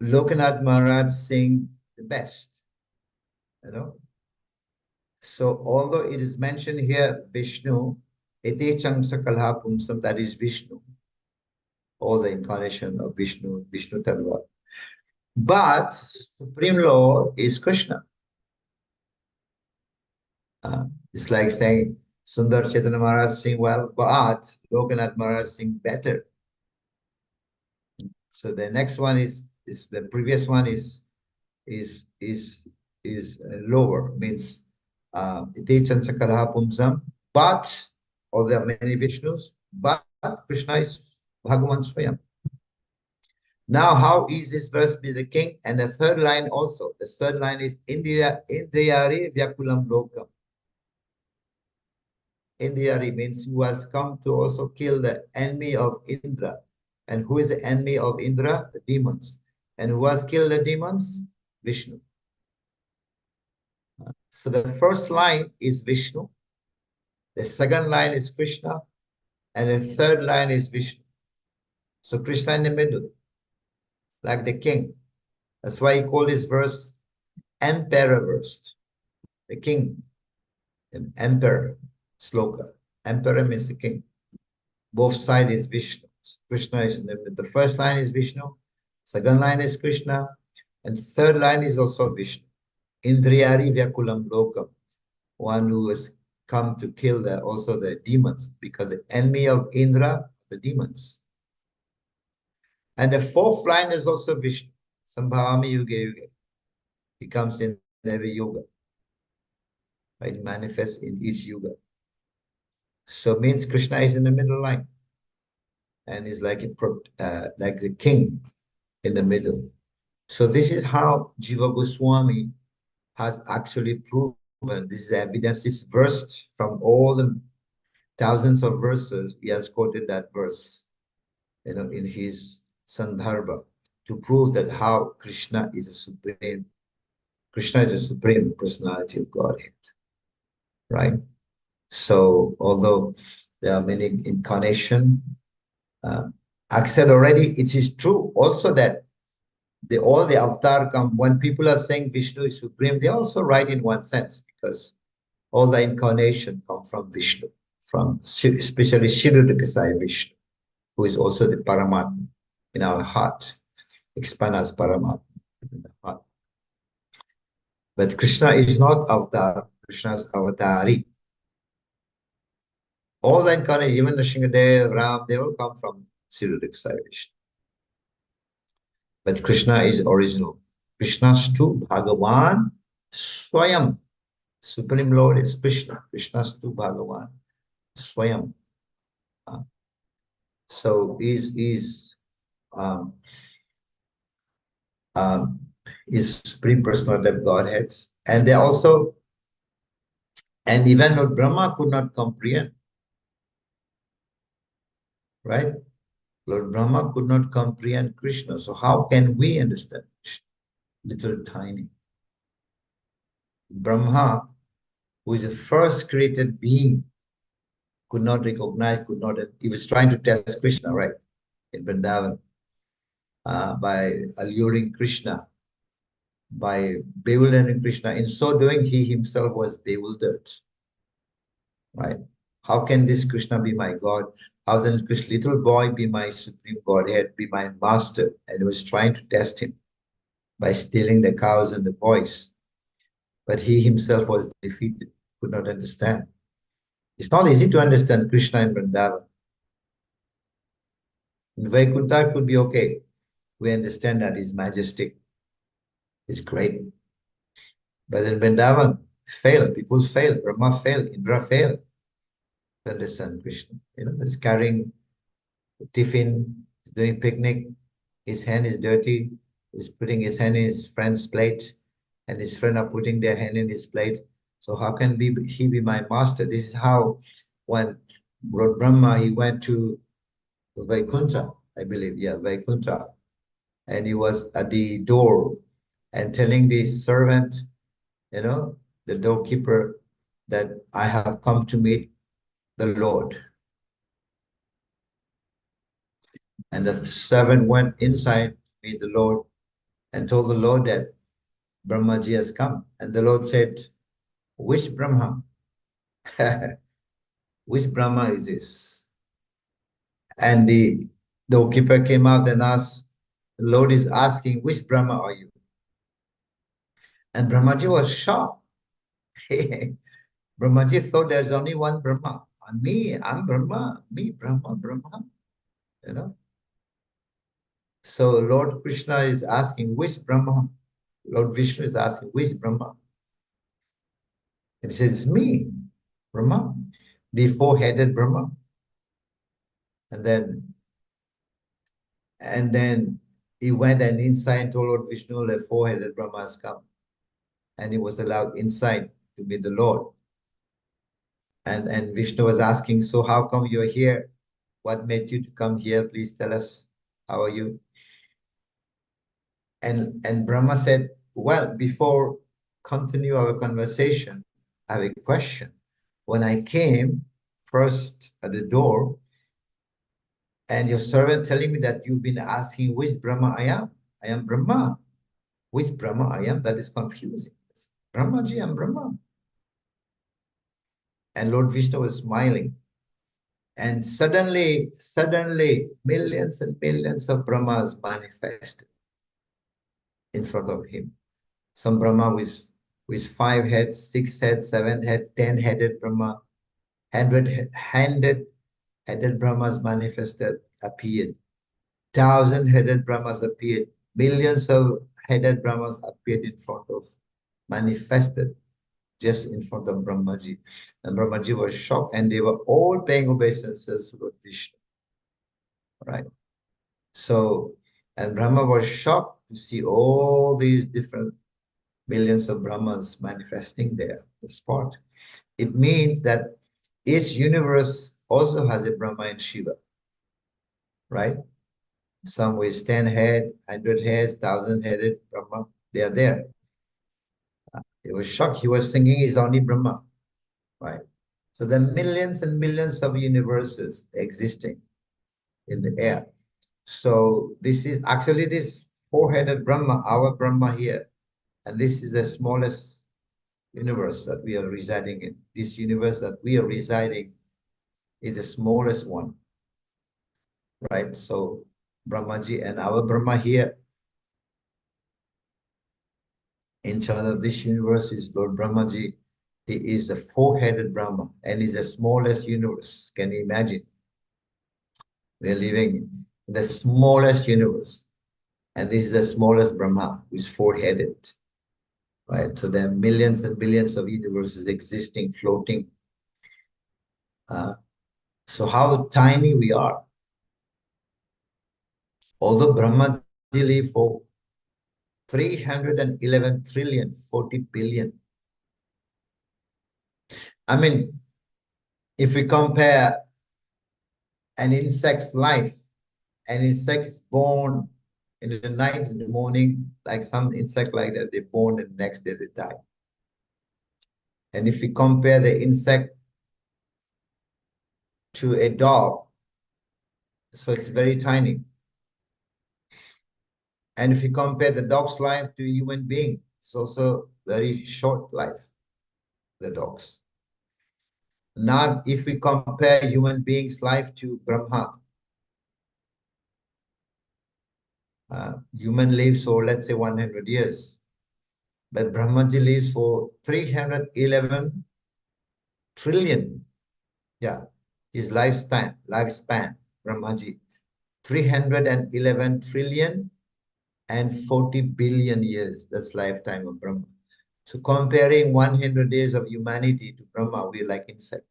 Lokanath Maharaj sing the best, you know. So although it is mentioned here Vishnu, Ete Chamsakalha Pumsam, that is Vishnu, all the incarnation of Vishnu, Vishnu Tattva. But Supreme Lord is Krishna. It's like saying Sundar Chaitanya Maharaj sing well, but Lokanath Maharaj sing better. So the next one is the previous one is lower, means Ite Chansakala Pumsam, but or there are many Vishnus, but Krishna is Bhagavan Swayam. Now, how is this verse be the king? And the third line also. The third line is Indriyari Vyakulam Lokam. Indriyari means who has come to also kill the enemy of Indra. And who is the enemy of Indra? The demons. And who has killed the demons? Vishnu. So the first line is Vishnu. The second line is Krishna. And the third line is Vishnu. So Krishna in the middle, like the king. That's why he called his verse Emperor verse. The king, an emperor, sloka. Emperor means the king. Both sides is Vishnu. Krishna is in the middle. The first line is Vishnu. Second line is Krishna. And third line is also Vishnu. Indriyari Vyakulam Lokam. One who has come to kill also the demons, because the enemy of Indra, the demons. And the fourth line is also Vishnu. Sambhavami Yuge Yuge. He comes in every yoga. It manifests in each yuga. So means Krishna is in the middle line. And is like the king in the middle. So this is how Jiva Goswami has actually proven. This is evidence. This verse from all the thousands of verses, he has quoted that verse, you know, in his Sandarbha, to prove that how Krishna is a supreme personality of Godhead, right? So although there are many incarnations, I said already, it is true also that all the avatar come, when people are saying Vishnu is supreme, they also right in one sense, because all the incarnation come from Vishnu, from especially Shirudakasai Vishnu, who is also the Paramatma in our heart, expand as Paramatma in the heart. But Krishna is not avatar, Krishna is avatari. All the incarnation, even Nrsimhadev, Ram, they all come from Shirudakasai Vishnu. But Krishna is original. Krishnastu Bhagavan Swayam. Supreme Lord is Krishna. Krishnastu Bhagavan Swayam. So is Supreme Personality of Godhead. And they also, and even Lord Brahma could not comprehend. Right? Lord Brahma could not comprehend Krishna. So how can we understand Krishna? Little tiny. Brahma, who is the first created being, could not recognize, he was trying to test Krishna, right? In Vrindavan, by alluring Krishna, by bewildering Krishna. In so doing, he himself was bewildered, right? How can this Krishna be my God? How can this little boy be my supreme Godhead, be my master? And he was trying to test him by stealing the cows and the boys. But he himself was defeated, could not understand. It's not easy to understand Krishna in Vrindavan. In Vaikuntha could be okay. We understand that he's majestic, he's great. But in Vrindavan, people fail, Brahma failed, Indra failed to understand Krishna. You know, he's carrying tiffin, he's doing picnic, his hand is dirty, he's putting his hand in his friend's plate, and his friend are putting their hand in his plate. So how can he be my master? This is how when Lord Brahma, he went to Vaikuntha, I believe, yeah, Vaikuntha. And he was at the door and telling the servant, you know, the doorkeeper, that I have come to meet the Lord. And the servant went inside to meet the Lord and told the Lord that Brahmaji has come. And the Lord said, which Brahma? Which Brahma is this? And the doorkeeper came out and asked, the Lord is asking, which Brahma are you? And Brahmaji was shocked. Brahmaji thought there's only one Brahma. I'm Brahma. Me, Brahma. You know? So Lord Krishna is asking, which Brahma? Lord Vishnu is asking, which Brahma? And he says, it's me, Brahma, the four-headed Brahma. And then he went and inside told Lord Vishnu, the four-headed Brahma has come. And he was allowed inside to meet the Lord. And Vishnu was asking, so how come you're here? What made you to come here? Please tell us, how are you? And Brahma said, well, before continue our conversation, I have a question. When I came first at the door, and your servant telling me that you've been asking which Brahma I am. I am Brahma. Which Brahma I am? That is confusing. Brahmaji, I'm Brahma. And Lord Vishnu was smiling. And suddenly, millions and millions of Brahmas manifested in front of him. Some Brahma with 5 heads, 6 heads, 7 heads, 10-headed Brahma, 100-headed Brahmas manifested, appeared. 1,000-headed Brahmas appeared. Millions of headed Brahmas appeared in front of, manifested just in front of Brahmaji. And Brahmaji was shocked, and they were all paying obeisances to Lord Vishnu. Right? So, and Brahma was shocked to see all these different millions of Brahmas manifesting there, the spot. It means that each universe also has a Brahma and Shiva. Right? Some with 10 heads, 100 heads, 1,000-headed Brahma, they are there. He was shocked. He was thinking he's only Brahma, right? So there are millions and millions of universes existing in the air. So this is actually this 4-headed Brahma, our Brahma here. And this is the smallest universe that we are residing in. This universe that we are residing is the smallest one, right? So Brahmaji and our Brahma here in charge of this universe is Lord Brahmaji. He is the 4-headed Brahma and is the smallest universe. Can you imagine? We are living in the smallest universe. And this is the smallest Brahma, who is four-headed. Right? So there are millions and billions of universes existing, floating. So how tiny we are. Although Brahma live for 311 trillion, 40 billion. I mean, if we compare an insect's life, an insect's born in the night, in the morning, like some insect like that, they're born and the next day they die. And if we compare the insect to a dog, so it's very tiny. And if you compare the dog's life to a human being, it's also very short life, the dogs. Now, if we compare human beings' life to Brahma, human lives for, let's say, 100 years. But Brahmaji lives for 311 trillion. Yeah, his lifespan, Brahmaji, 311 trillion and 40 billion years. That's lifetime of Brahma. So comparing 100 days of humanity to Brahma, we're like insect.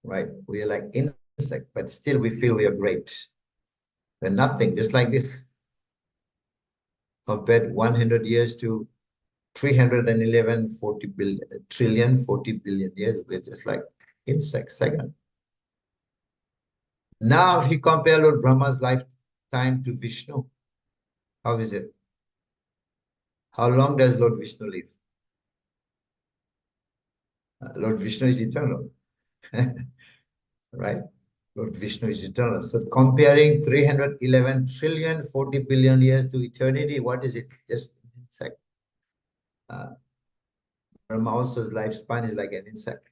Right? We are like insect, but still we feel we are great. We're nothing, just like this. Compared 100 years to 311 trillion, 40 billion years, we're just like insects, second. Now, if you compare Lord Brahma's lifetime to Vishnu, how is it? How long does Lord Vishnu live? Lord Vishnu is eternal, right? Lord Vishnu is eternal. So comparing 311 trillion, 40 billion years to eternity, what is it? Just an insect. Brahma also's lifespan is like an insect.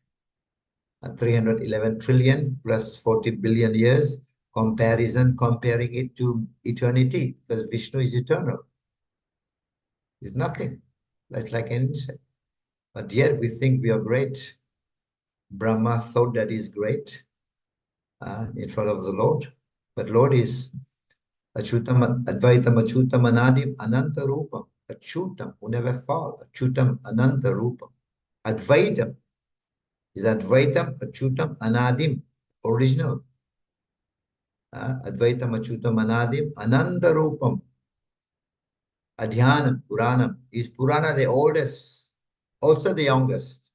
311 trillion plus 40 billion years, comparing it to eternity, because Vishnu is eternal. It's nothing. That's like an insect. But yet we think we are great. Brahma thought that he's great in front of the Lord. But Lord is Achutam, Advaitam, Achutam, Anadim, Ananta Rupam. Achutam, who never fall. Achutam, Ananta Rupam. Advaitam is Advaitam, Achutam, Anadim, original. Advaitam, Achutam, Anadim, Ananta Rupam. Adhyanam, Puranam. Is Purana the oldest? Also the youngest.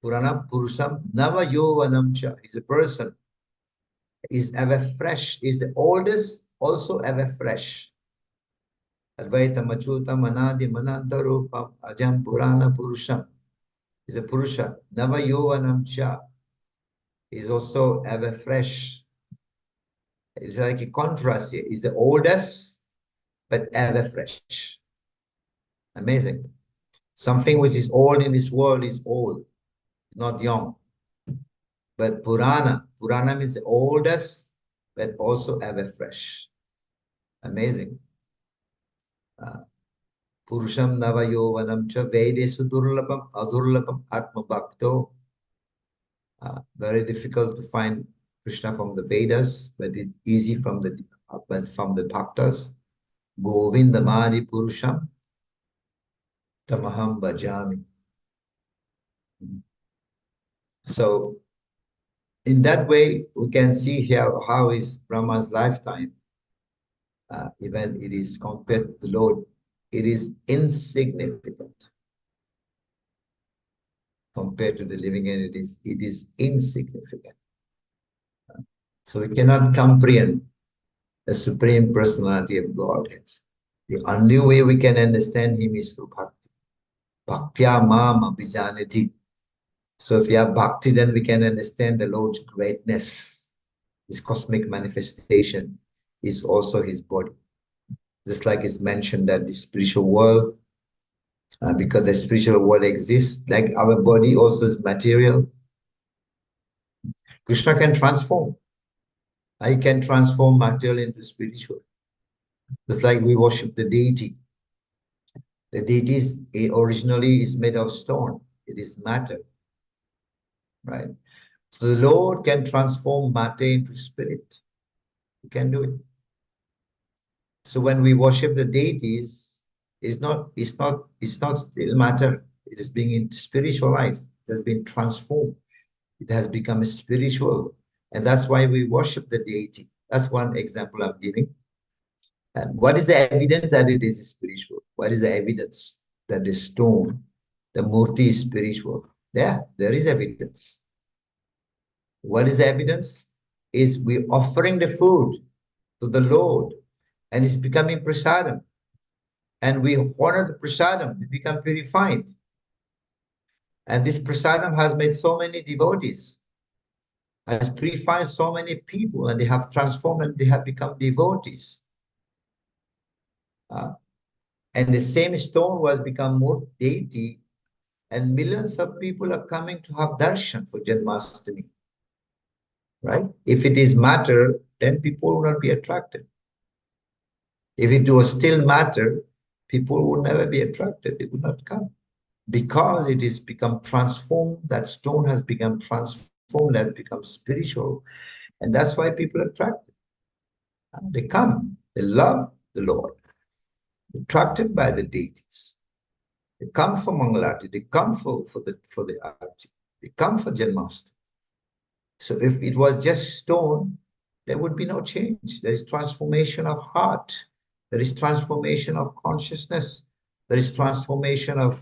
Puranam, Purusham, Nava Yovanam Cha. Is a person. Is ever fresh. Is the oldest, also ever fresh. Advaitam, Achutam, Anadim, Ananta Rupam, Ajam, Purana, Purusham. Is a Purusha. Nava Yovanam Cha. Is also ever fresh. It's like a contrast here. Is the oldest, but ever fresh. Amazing. Something which is old in this world is old, not young. But Purana means the oldest, but also ever fresh. Amazing. Purusham Nava Yovanam Cha Vedesu Durlabam Adurlabam Atma Bhakto. Very difficult to find Krishna from the Vedas, but it's easy from the Bhaktas. Govindamadi Purusham Tamaham Bhajami. So in that way, we can see here how is Brahma's lifetime. Even it is compared to the Lord, it is insignificant. Compared to the living entities, it is insignificant. So we cannot comprehend the Supreme Personality of Godhead. The only way we can understand Him is through bhakti. Bhaktya mam abhijanati. So if you have bhakti, then we can understand the Lord's greatness. His cosmic manifestation is also His body. Just like it's mentioned that the spiritual world, because the spiritual world exists, like our body also is material. Krishna can transform. I can transform material into spiritual. Just like we worship the deity. The deity originally is made of stone. It is matter. Right? So the Lord can transform matter into spirit. You can do it. So when we worship the deities, it's not still matter. It is being spiritualized. It has been transformed. It has become spiritual. And that's why we worship the deity. That's one example I'm giving. And what is the evidence that it is spiritual? What is the evidence that the stone, the murti is spiritual? There is evidence. What is the evidence? Is we offering the food to the Lord, and it's becoming prasadam. And we honor the prasadam, we become purified. And this prasadam has made so many devotees, has purified so many people, and they have transformed and they have become devotees. And the same stone was become more deity, and millions of people are coming to have darshan for Janmashtami. Right? If it is matter, then people will not be attracted. If it was still matter, people would never be attracted. They would not come. Because it is become transformed, that stone has become transformed and become spiritual. And that's why people are attracted. They come, they love the Lord, attracted by the deities. They come for Mangalarti, they come for the Arati, they come for Janmashtami. So if it was just stone, there would be no change. There is transformation of heart. There is transformation of consciousness. There is transformation of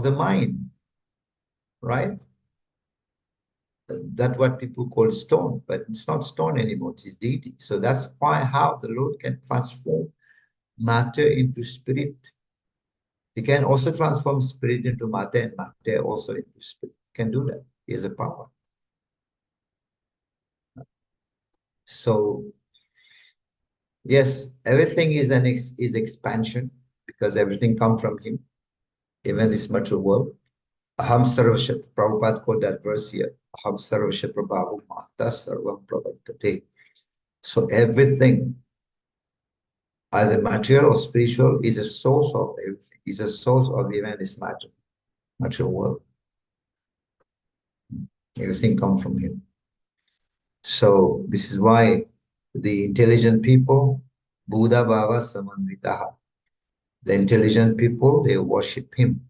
the mind, right? That's what people call stone, but it's not stone anymore, it is deity. So that's why how the Lord can transform matter into spirit. He can also transform spirit into matter and matter also into spirit. He can do that. He has a power. So yes, everything is is expansion because everything comes from him, even this material world. Aham sarvasya, Prabhupada quote that verse here. Aham sarvasya prabhavu mata sarvam pravartate. So everything, either material or spiritual, is a source of everything. Is a source of even this material world. Everything comes from him. So this is why the intelligent people, Buddha Bhava Samanvitaha, the intelligent people, they worship him.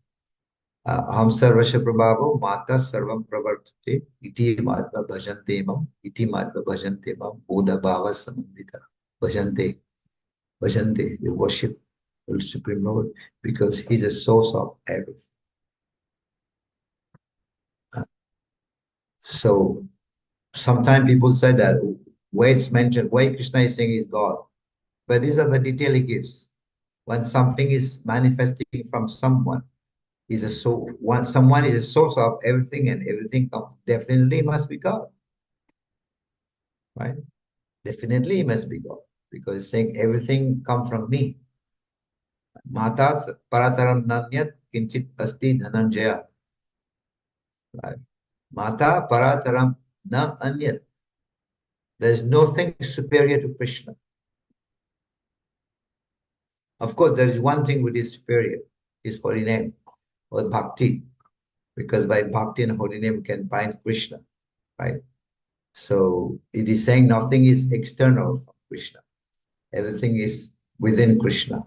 Aham sarvasya prabhavo mata sarvam pravartate iti madhva bhajante mam iti madhva bhajante mam Buddha Bhava Samanvitaha. Bhajante. They worship the Supreme Lord because he's a source of everything. So sometimes people say that where it's mentioned, why Krishna is saying is God. But these are the detail he gives. When something is manifesting from someone, someone is a source of everything, and everything definitely must be God. Right? Definitely he must be God. Because saying everything comes from me. Mata parataram nanyat kinchit asti dhananjaya. Right? Mata parataram na anyat. There's nothing superior to Krishna. Of course, there is one thing which is superior, his holy name, or bhakti. Because by bhakti and holy name we can bind Krishna. Right? So it is saying nothing is external from Krishna. Everything is within Krishna.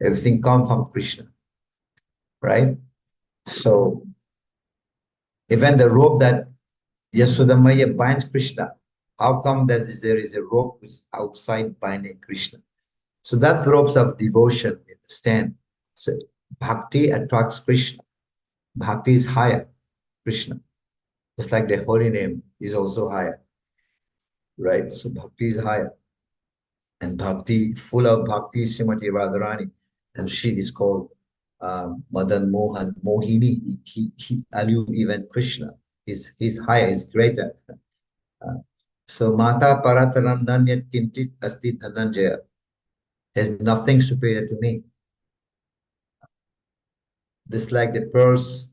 Everything comes from Krishna. Right? So even the rope that Yasodamaya binds Krishna, how come that there is a rope which is outside binding Krishna? So that's ropes of devotion, understand? So bhakti attracts Krishna. Bhakti is higher, Krishna. Just like the holy name is also higher. Right? So bhakti is higher. And bhakti, full of bhakti, Srimati Radharani. And she is called Madan Mohan Mohini. He Alu even Krishna. He's higher, he's greater. So Mata Parataram Nanyat Kintit Asti Dhananjaya. There's nothing superior to me. Just like the pearls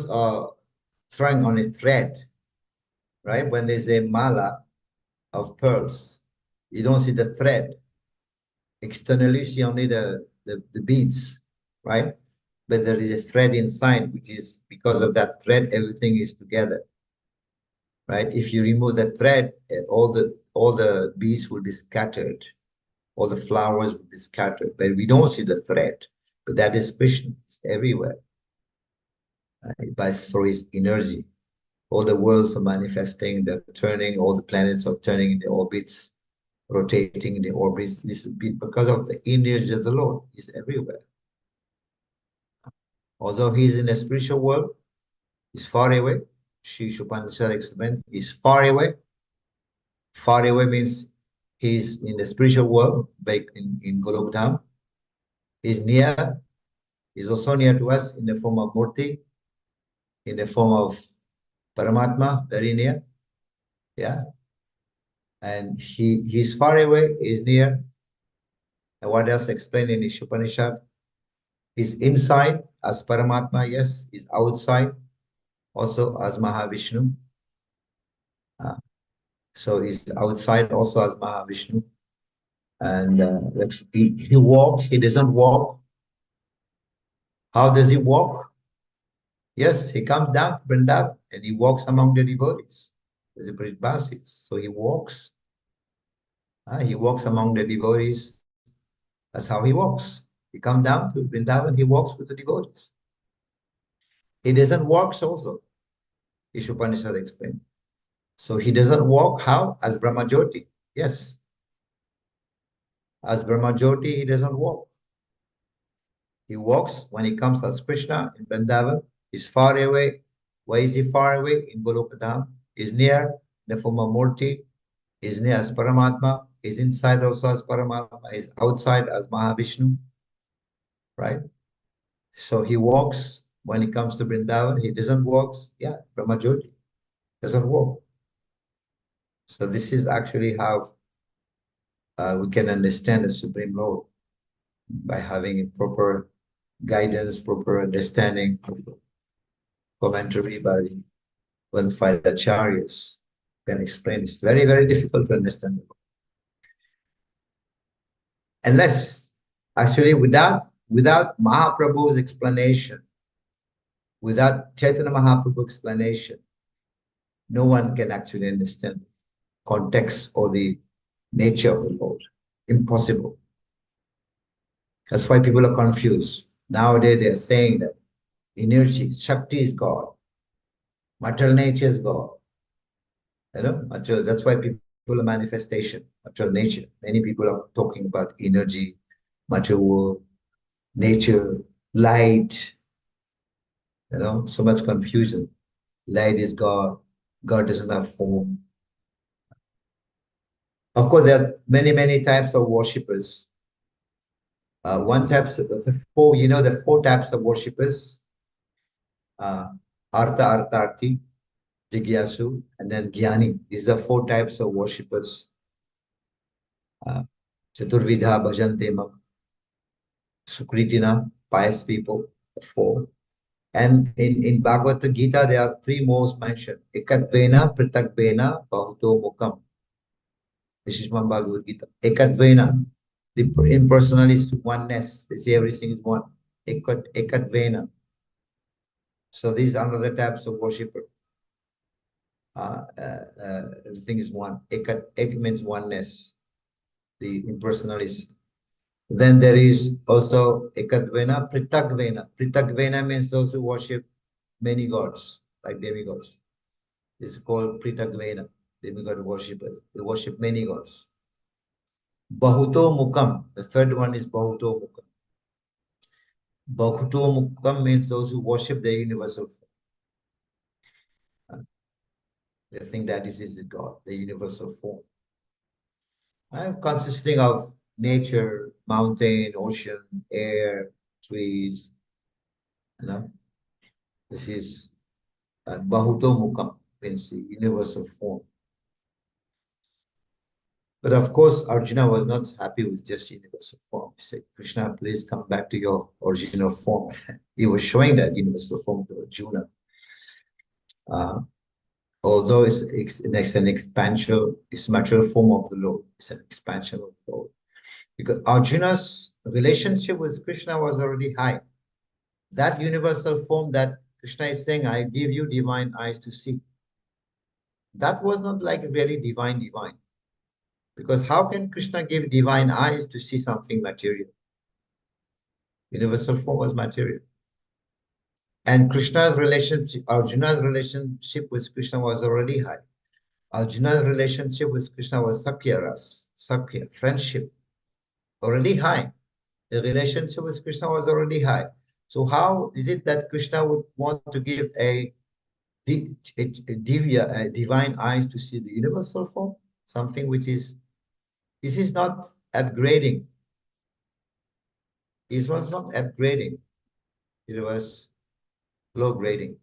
are strung on a thread, right? When there's a mala of pearls, you don't see the thread. Externally, you see only the beads, right? But there is a thread inside, which is because of that thread, everything is together. right? If you remove the thread, all the bees will be scattered, all the flowers will be scattered, but we don't see the thread. But that is Krishna. It's everywhere. By through his energy, all the worlds are manifesting. They're turning. All the planets are turning in the orbits, rotating in the orbits. This is because of the energy of the Lord. He's everywhere. Although he's in the spiritual world, he's far away. Sri Upanishad explained, he's far away. Far away means he's in the spiritual world, back in Golokdham. He's near. He's also near to us in the form of Murti, in the form of Paramatma, very near. Yeah. And he's far away, he's near. And what else explained in the Upanishad? He's inside as Paramatma, yes. He's outside also as Mahavishnu. So he's outside also as Mahavishnu. And he walks, he doesn't walk. How does he walk? Yes, he comes down to Vrindavan and he walks among the devotees. As a Brihbasis. So he walks. He walks among the devotees. That's how he walks. He comes down to Vrindavan, he walks with the devotees. He doesn't walk also. Upanishad explained. So he doesn't walk how? As Brahmajyoti. Yes. As Brahmajyoti, he doesn't walk. He walks when he comes as Krishna in Vrindavan. He's far away. Why is he far away? In Golokadham. He's near the form of Murti. He's near as Paramatma. He's inside also as Paramatma. He's outside as Mahavishnu. Right? So he walks when he comes to Vrindavan. He doesn't walk. Yeah, Brahmajyoti doesn't walk. So this is actually how we can understand the Supreme Lord, by having a proper guidance, proper understanding, commentary by the qualified acharyas can explain. It's very, very difficult to understand. Unless, actually, without Mahaprabhu's explanation, without Chaitanya Mahaprabhu's explanation, no one can actually understand the context or the nature of the Lord. Impossible. That's why people are confused. Nowadays, they are saying that energy, Shakti is God. Material nature is God. You know, that's why people are manifestation, material nature. Many people are talking about energy, material world, nature, light. You know, so much confusion. Light is God. God doesn't have form. Of course, there are many, many types of worshippers. One type of the four, the four types of worshippers. Artha, Artharthi, Jigyasu, and then Gyani. These are four types of worshippers. Chaturvidha, Bhajante Mam, Sukritina, pious people, four. And in Bhagavad Gita, there are three most mentioned. Ekadvena, Pritakvena, Bahuto Mukam. This is one Bhagavad Gita. Ekadvena, the impersonalist oneness. They say everything is one. Ekadvena. So these are another types of worshipper. Everything is one. Ek means oneness. The impersonalist. Then there is also Ekadvena, Pritakvena. Pritakvena means those who worship many gods, like demigods. This is called Pritakvena, demigod worshippers. They worship many gods. Bahuto Mukam. The third one is Bahuto Mukam. Bahuto Mukam means those who worship the universal form. They think that this is God, the universal form. Consisting of nature, mountain, ocean, air, trees. You know, this is Bahuto Mukam, means the universal form. But of course, Arjuna was not happy with just universal form. He said, Krishna, please come back to your original form. He was showing that universal form to Arjuna. Although it's an expansion, it's material form of the Lord. It's an expansion of the Lord. Because Arjuna's relationship with Krishna was already high. That universal form that Krishna is saying, I give you divine eyes to see. that was not like very divine. Because how can Krishna give divine eyes to see something material? Universal form was material. And Krishna's relationship, Arjuna's relationship with Krishna was already high. Arjuna's relationship with Krishna was Sakya, friendship, already high. The relationship with Krishna was already high. So how is it that Krishna would want to give a divine eyes to see the universal form? Something which is, this is not upgrading. This was not upgrading. It was low grading,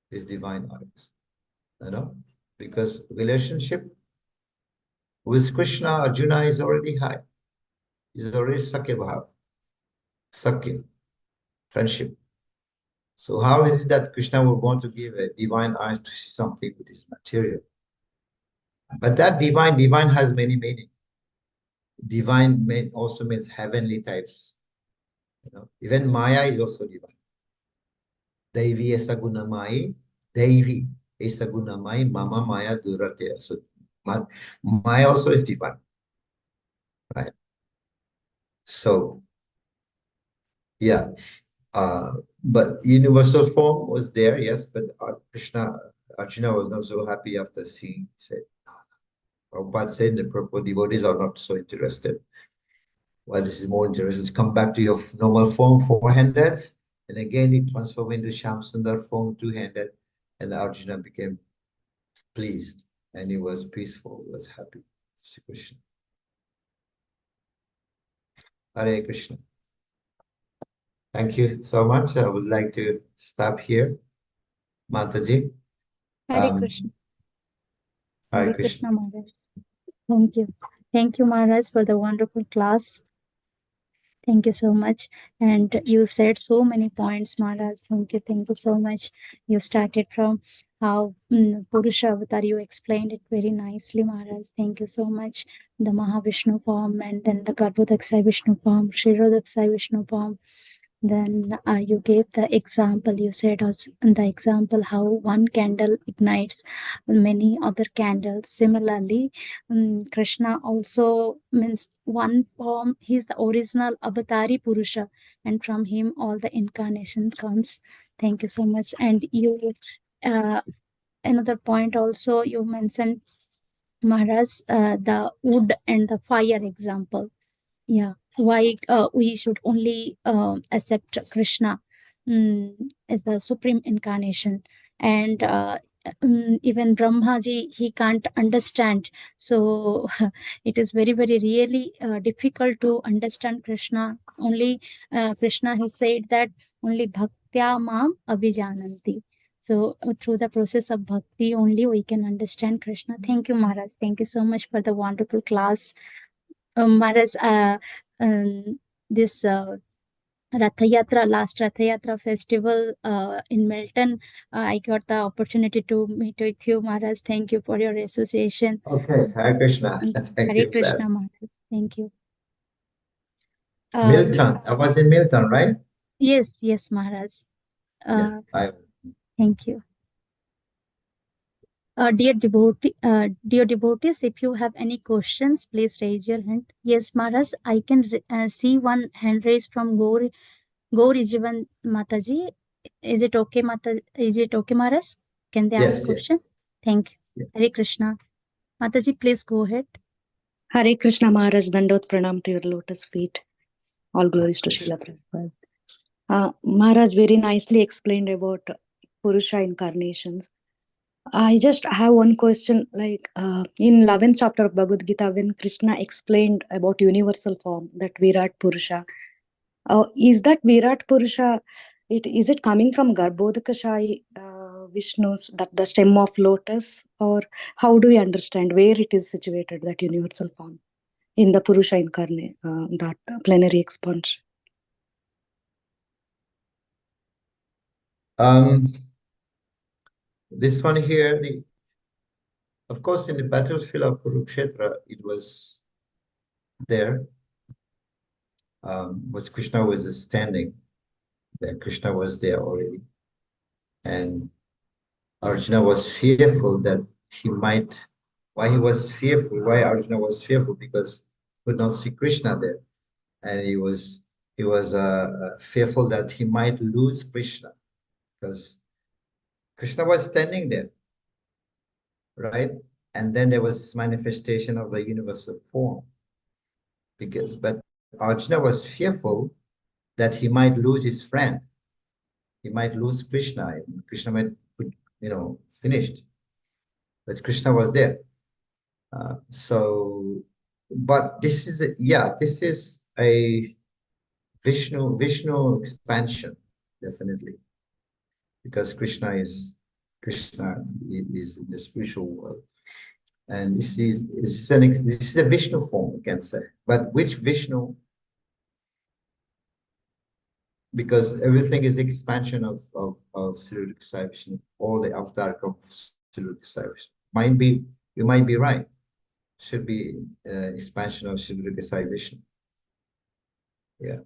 his divine eyes. You know, because relationship with Krishna, Arjuna is already high. Is already Sakya Bhav. Sakya, friendship. So how is it that Krishna would want to give a divine eyes to see something which is material? But that divine has many meanings. Divine also means heavenly types. You know, even Maya is also divine. Devi esagunamai, Devi esagunamai, Mama Maya Durate. So Maya also is divine, right? So yeah, but universal form was there, yes, but Arjuna was not so happy after seeing. He said, Prabhupada said the purport devotees are not so interested. What is more interesting is come back to your normal form, four-handed, and again he transformed into Shyam Sundar form, two-handed, and Arjuna became pleased, and he was peaceful, he was happy. Shri Krishna. Hare Krishna. Thank you so much. I would like to stop here. Mataji. Hare Krishna. Hare Hare Krishna. Krishna, Maharaj. Thank you. Thank you, Maharaj, for the wonderful class. Thank you so much. And you said so many points, Maharaj. Thank you so much. You started from how Purusha Avatar, you explained it very nicely, Maharaj. Thank you so much. The Mahavishnu form, and then the Garbhodakshay Vishnu form, Kshirodakshay Vishnu form. Then you gave the example, you said us the example how one candle ignites many other candles. Similarly, Krishna also means one form, he is the original Avatari Purusha, and from him all the incarnation comes. Thank you so much. And you, another point also you mentioned, Maharaj, the wood and the fire example. Yeah, why we should only accept Krishna as the supreme incarnation, and even Brahmaji, he can't understand. So it is very really difficult to understand Krishna. Only Krishna has said that only bhaktya mam abhijananti. So through the process of bhakti only we can understand Krishna. Thank you, Maharaj. Thank you so much for the wonderful class. Maharaj, this Ratha Yatra, last Ratha Yatra festival in Milton, I got the opportunity to meet with you, Maharaj. Thank you for your association. Okay, Hare Krishna. Thank Hare you. Krishna, Maharaj. Thank you. Milton. I was in Milton, right? Yes, Maharaj. Yeah, Thank you. Dear devotees, if you have any questions, please raise your hand. Yes, Maharaj, I can see one hand raised from Gauri Jivan Mataji. Is it okay, Maharaj? Can they ask question? Thank you. Hare Krishna. Mataji, please go ahead. Hare Krishna, Maharaj. Dandot pranam to your lotus feet. All glories to Srila Prabhupada. Maharaj very nicely explained about Purusha incarnations. I just have one question, like in 11th chapter of Bhagavad Gita, when Krishna explained about universal form, that Virat Purusha, is that Virat Purusha, is it coming from Garbhodakashayi Vishnu's, that the stem of lotus, or how do we understand where it is situated, that universal form in the Purusha incarnate, that plenary expansion? This one here, of course, in the battlefield of Kurukshetra, it was there. Was Krishna was standing there. Krishna was there already. And Arjuna was fearful that he might, why he was fearful, why Arjuna was fearful, because he could not see Krishna there. And he was fearful that he might lose Krishna, because Krishna was standing there, right? And then there was this manifestation of the universal form. But Arjuna was fearful that he might lose his friend. He might lose Krishna. Krishna might, finished. But Krishna was there. But this is a Vishnu expansion, definitely, because Krishna is in the spiritual world, and this is a Vishnu form, we can say. But which Vishnu? Because everything is expansion of Sri Sai Vishnu, all the avatar of Sri Sai Vishnu. You might be right. Should be expansion of Sri Sai Vishnu. Yeah.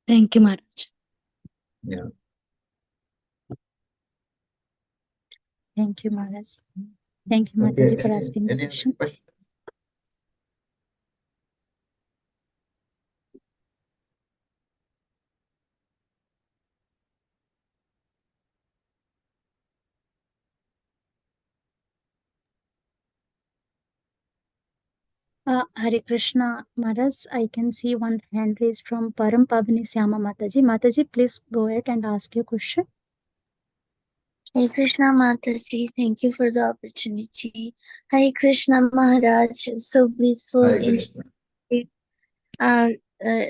Thank you, Maharaj. Yeah. Thank you, Maharaj. Thank you, Mataji, for asking the Any other question. question? Hare Krishna, Maharaj. I can see one hand raised from Param Pavani Syama Mataji. Mataji, please go ahead and ask your question. Hare Krishna Mataji, thank you for the opportunity. Hare Krishna Maharaj, so blissful Hare in Krishna. our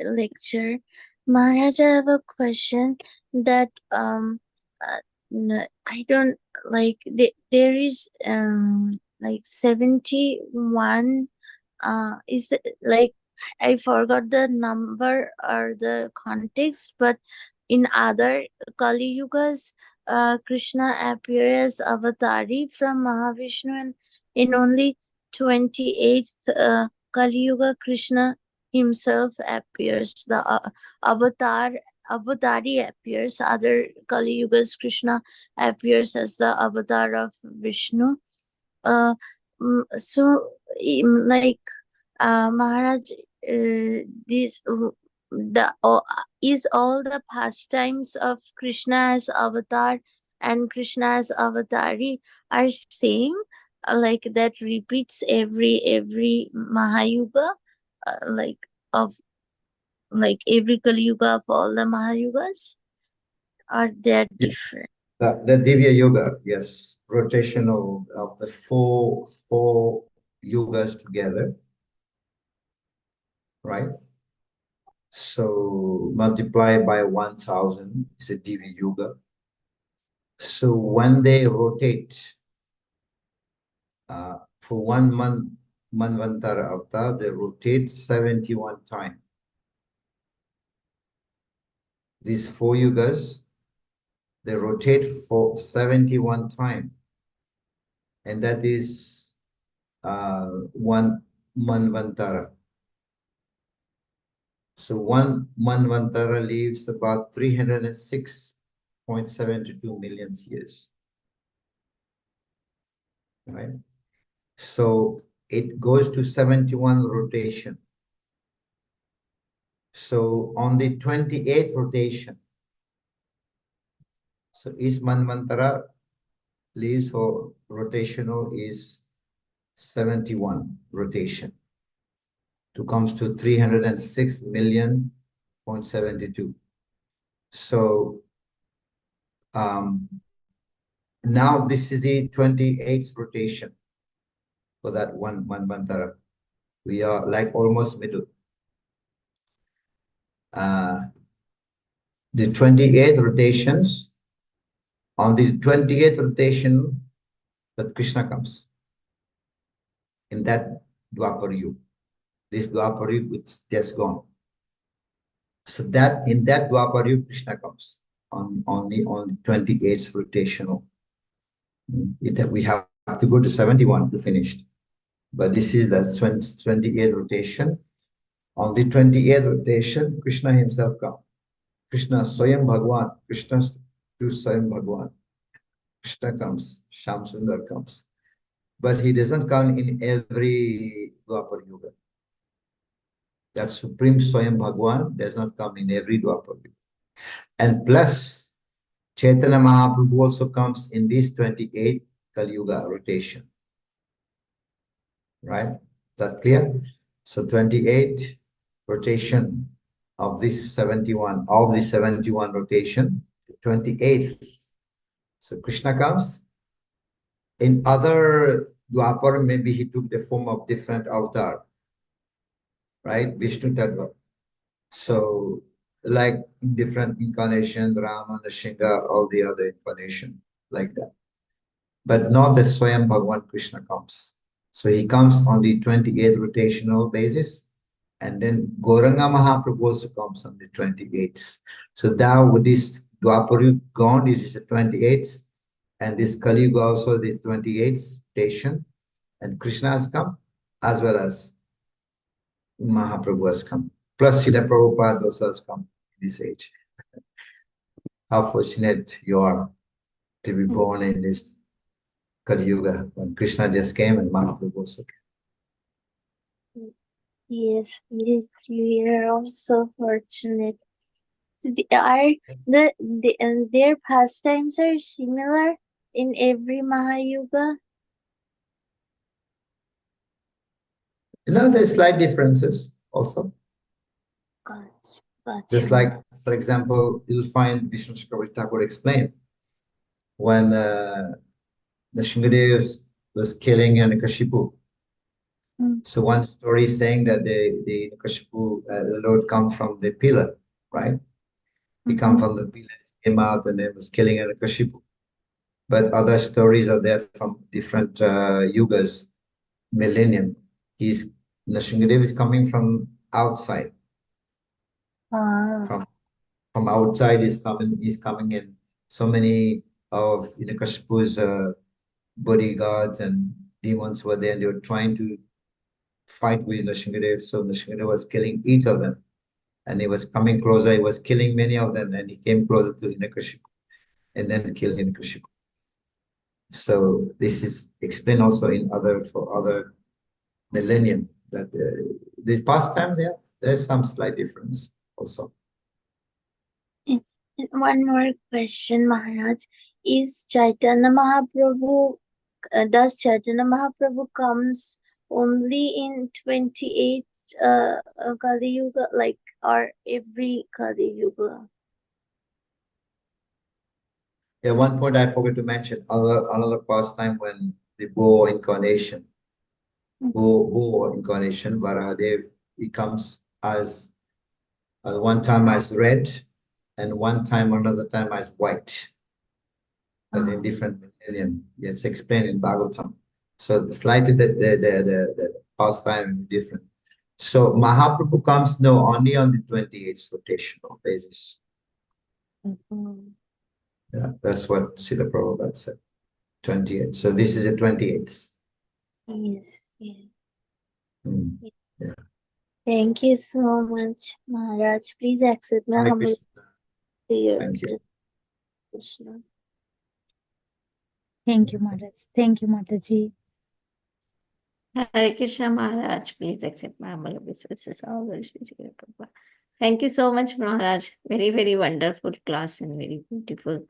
lecture. Maharaj, I have a question that I don't like. There is like 71. Is it like, I forgot the number or the context, but in other Kali Yugas, Krishna appears as Avatari from Mahavishnu, and in only 28th Kali Yuga, Krishna himself appears. The Avatari appears. Other Kali Yugas, Krishna appears as the avatar of Vishnu. So, like, Maharaj, is all the pastimes of Krishna as avatar and Krishna as avatari are same, like that repeats every Mahayuga, like every Kali Yuga of all the Mahayugas, or they're different? The Divya Yoga, yes, rotation of the four yugas together, right? So multiply by 1,000 is a Divya Yoga. So when they rotate for 1 month, Manvantara Avatar, they rotate 71 times. These four yugas, they rotate for 71 times. And that is one Manvantara. So one Manvantara lives about 306.72 million years. Right? So it goes to 71 rotation. So on the 28th rotation, so each Manvantara lives for rotational is 71 rotation. To comes to 306 million 0.72. So now this is the 28th rotation for that one Manvantara. We are like almost middle. The 28th rotations, on the 28th rotation that Krishna comes in that Dwapar Yuga. This Dwapar Yuga it's just gone. So that in that Dwapar Yuga Krishna comes on the 28th rotational. We have to go to 71 to finish. But this is the 28th rotation. On the 28th rotation, Krishna himself comes. Krishna Swayam Bhagwan. Krishna to Swayam Bhagwan. Krishna comes, Sham Sundar comes. But he doesn't come in every Dwapar Yuga. That Supreme Swayam Bhagwan does not come in every Dwapar Yuga. And plus, Chaitanya Mahaprabhu also comes in this 28 Kali Yuga rotation. Right? Is that clear? So 28 rotation of this 71, of the 71 rotation, 28th. So Krishna comes. In other Dwapar, maybe he took the form of different avatar, right? Vishnu Tattva. So, like in different incarnation, Rama, Nrsimha, all the other incarnation, like that. But not the Swayam Bhagwan Krishna comes. So he comes on the 28th rotational basis, and then Gauranga Mahaprabhu also comes on the 28th. So now with this Dwapar gone, this is the 28th, and this Kali Yuga also the 28th station, and Krishna has come, as well as Mahaprabhu has come. Plus Srila Prabhupada also has come in this age. How fortunate you are to be born in this Kali Yuga, when Krishna just came and Mahaprabhu also came. Yes, yes, we are also fortunate. So their pastimes are similar in every Mahayuga? There's slight differences also. Gotcha. Just like, for example, you'll find Vishnu Chakravarti Thakur explain when the Shingadev was killing Hiranyakashipu. So one story is saying that the Hiranyakashipu, the Lord come from the pillar, right? He come from the pillar, came out and then was killing Hiranyakashipu. But other stories are there from different yugas, millennium. Nrsimhadev is coming from outside. From outside is coming in. So many of Hiranyakashipu's bodyguards and demons were there, and they were trying to fight with Nrsimhadev. So Nrsimhadev was killing each of them. And he was coming closer, he was killing many of them, and he came closer to Hiranyakashipu and then killed Hiranyakashipu. So this is explained also in other millennium, that the past time there's some slight difference also. And one more question, Maharaj. Is Chaitanya Mahaprabhu, does Chaitanya Mahaprabhu comes only in 28th Kali Yuga, like, or every Kali Yuga? Yeah, one point I forgot to mention, another pastime when the Bo incarnation, Varahadev, he comes as one time as red and one time another time as white. But in different millennium. It's explained in Bhagavatam. So slightly the pastime is different. So Mahaprabhu comes only on the 28th rotational basis. Yeah, that's what Srila Prabhupada said. 28. So this is a 28th. Yes, yes. Yeah. Thank you so much, Maharaj. Please accept my Hare humble prayer. Thank you. Krishna. Thank you, Maharaj. Thank you, Mataji. Hare Krishna Maharaj, please accept my humble obeisances. Thank you so much, Maharaj. Very, very wonderful class and very beautiful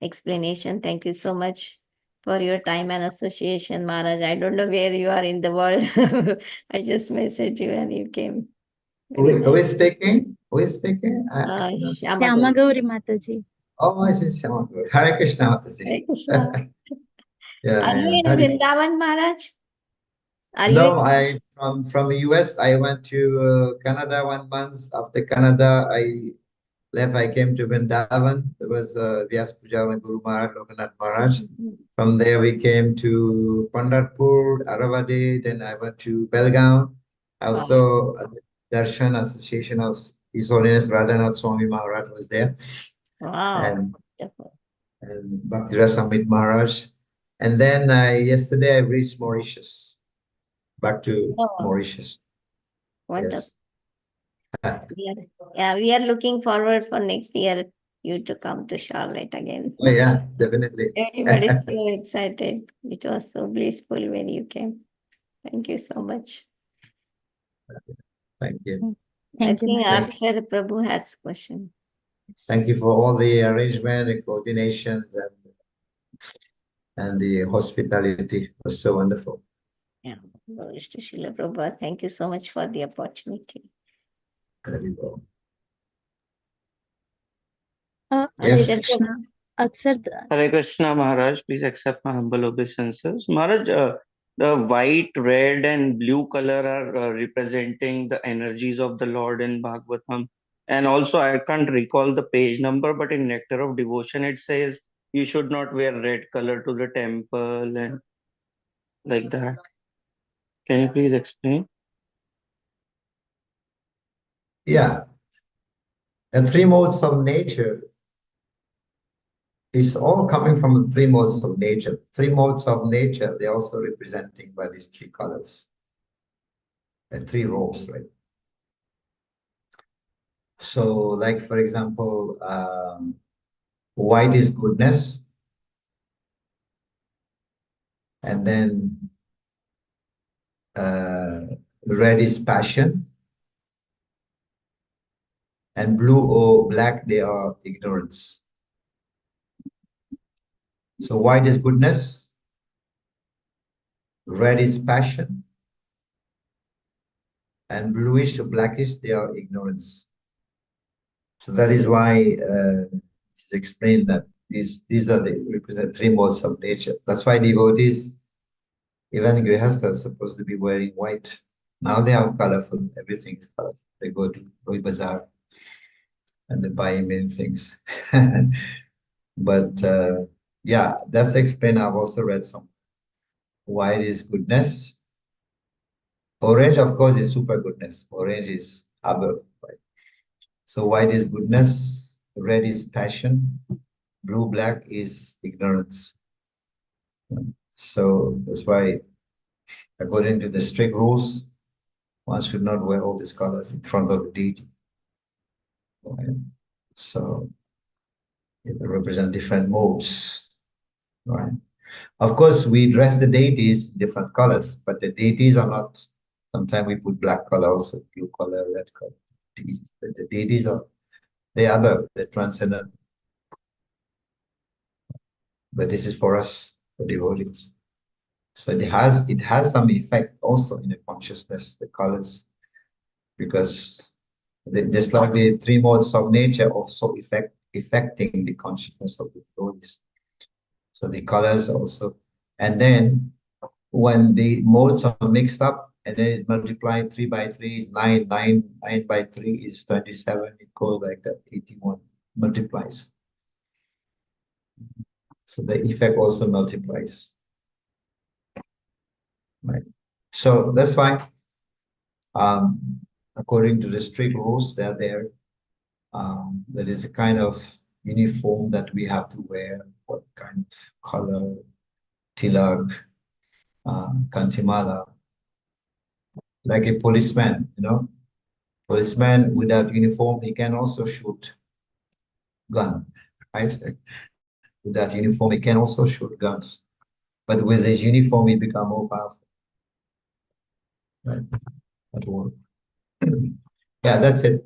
explanation. Thank you so much for your time and association, Maharaj. I don't know where you are in the world. I just messaged you and you came. Who is speaking? Who is speaking? Shyama Gauri Mataji. Oh, this is Shyama Gauri. Hare Krishna Mataji. Hare Krishna. Yeah, Are you in Hare. Vrindavan, Maharaj? Are No, you from the US, I went to Canada 1 month. After Canada, I left. I came to Vrindavan. There was Vyas Puja with Guru Maharaj, Lokanath Maharaj. From there, we came to Pandharpur, Aravadi. Then I went to Belgaum. Also, Darshan Association of His Holiness Radhanath Swami Maharaj was there. Wow. And Bhakti Samit Maharaj. And then yesterday I reached Mauritius, back to Mauritius. Wonderful. Yes. We are looking forward for next year. you to come to Charlotte again. Oh yeah, definitely. Everybody's so excited. It was so blissful when you came. Thank you so much. Thank you. Thank you, I think Maharaj. Akshar Prabhu has question. Thank you for all the arrangement, the coordination, and the hospitality. It was so wonderful. Yeah, Glory to Srila Prabhupada. Thank you so much for the opportunity. Very well. Hare Yes. Krishna. Aksar, Hare Krishna, Maharaj. Please accept my humble obeisances. Maharaj, the white, red, and blue color are representing the energies of the Lord in Bhagavatam. And also, I can't recall the page number, but in Nectar of Devotion, it says you should not wear red color to the temple and like that. Can you please explain? Yeah. The three modes of nature is all coming from the three modes of nature. Three modes of nature, they're also representing by these three colors. And three robes, right? So, like for example, white is goodness, and then red is passion, and blue or black, they are ignorance. So white is goodness, red is passion, and bluish or blackish, they are ignorance. So that is why it's explained that these are the represent three modes of nature. That's why devotees, even grihasthas, are supposed to be wearing white. Now they have colorful, everything is colorful. They go to Roy Bazaar and they buy many things. But yeah, that's explained. I've also read some. White is goodness. Orange, of course, is super goodness. Orange is above, right? So white is goodness, red is passion, blue, black is ignorance. So that's why, according to the strict rules, one should not wear all these colors in front of the deity. Right? So it represents different modes, right? Of course, we dress the deities different colors, but the deities are not. Sometimes we put black color also, blue color, red color. But the deities are they above, the transcendent. But this is for us, the devotees. So it has some effect also in the consciousness, the colors, because just like the three modes of nature also affecting the consciousness of the devotees. So the colors also, and then when the modes are mixed up and then it multiplied 3 by 3 is 9, 9 by 3 is 27, it goes like that, 81 multiplies. So the effect also multiplies. Right. So that's why, according to the strict rules, they're there. There is a kind of uniform that we have to wear, what kind of color, tilak, kantimala, like a policeman, policeman without uniform, he can also shoot gun, right? With that uniform, he can also shoot guns, but with his uniform, he become more powerful. Right? That work. Yeah, that's it.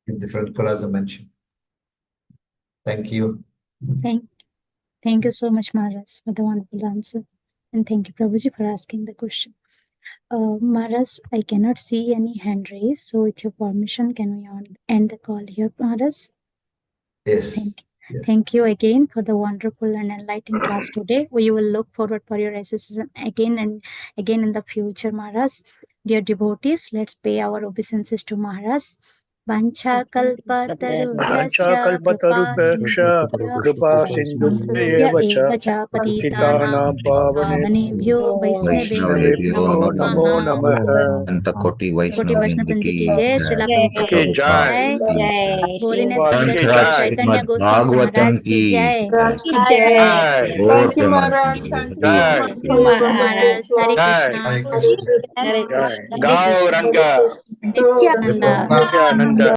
In different colors I mentioned. Thank you. Thank you so much, Maharaj, for the wonderful answer. And thank you, Prabhuji, for asking the question. Maharaj, I cannot see any hand raised, so with your permission, can we end the call here, Maharaj? Yes. Thank you again for the wonderful and enlightening class today. We will look forward for your assistance again and again in the future, Maharaj. Dear devotees, let's pay our obeisances to Maharaj. Vancha kalpatarubhyasya कृपा सिन्धुभ्येव च पतितानां पावनेभ्यो वैष्णवेभ्यो नमो नमः कोटि कोटि वैष्णव वृंद की जय श्रीला प्रभुपाद की जय जय होलीनेस जय सिंगर चैतन्य गोस्वामी महाराज की जय Thank you, Maharaj. Thank you so much Thank for you, your Maharaj. conversation. Hare Krishna. Hare Krishna. Hare Krishna. Gauranga Nityananda. Prabhupada.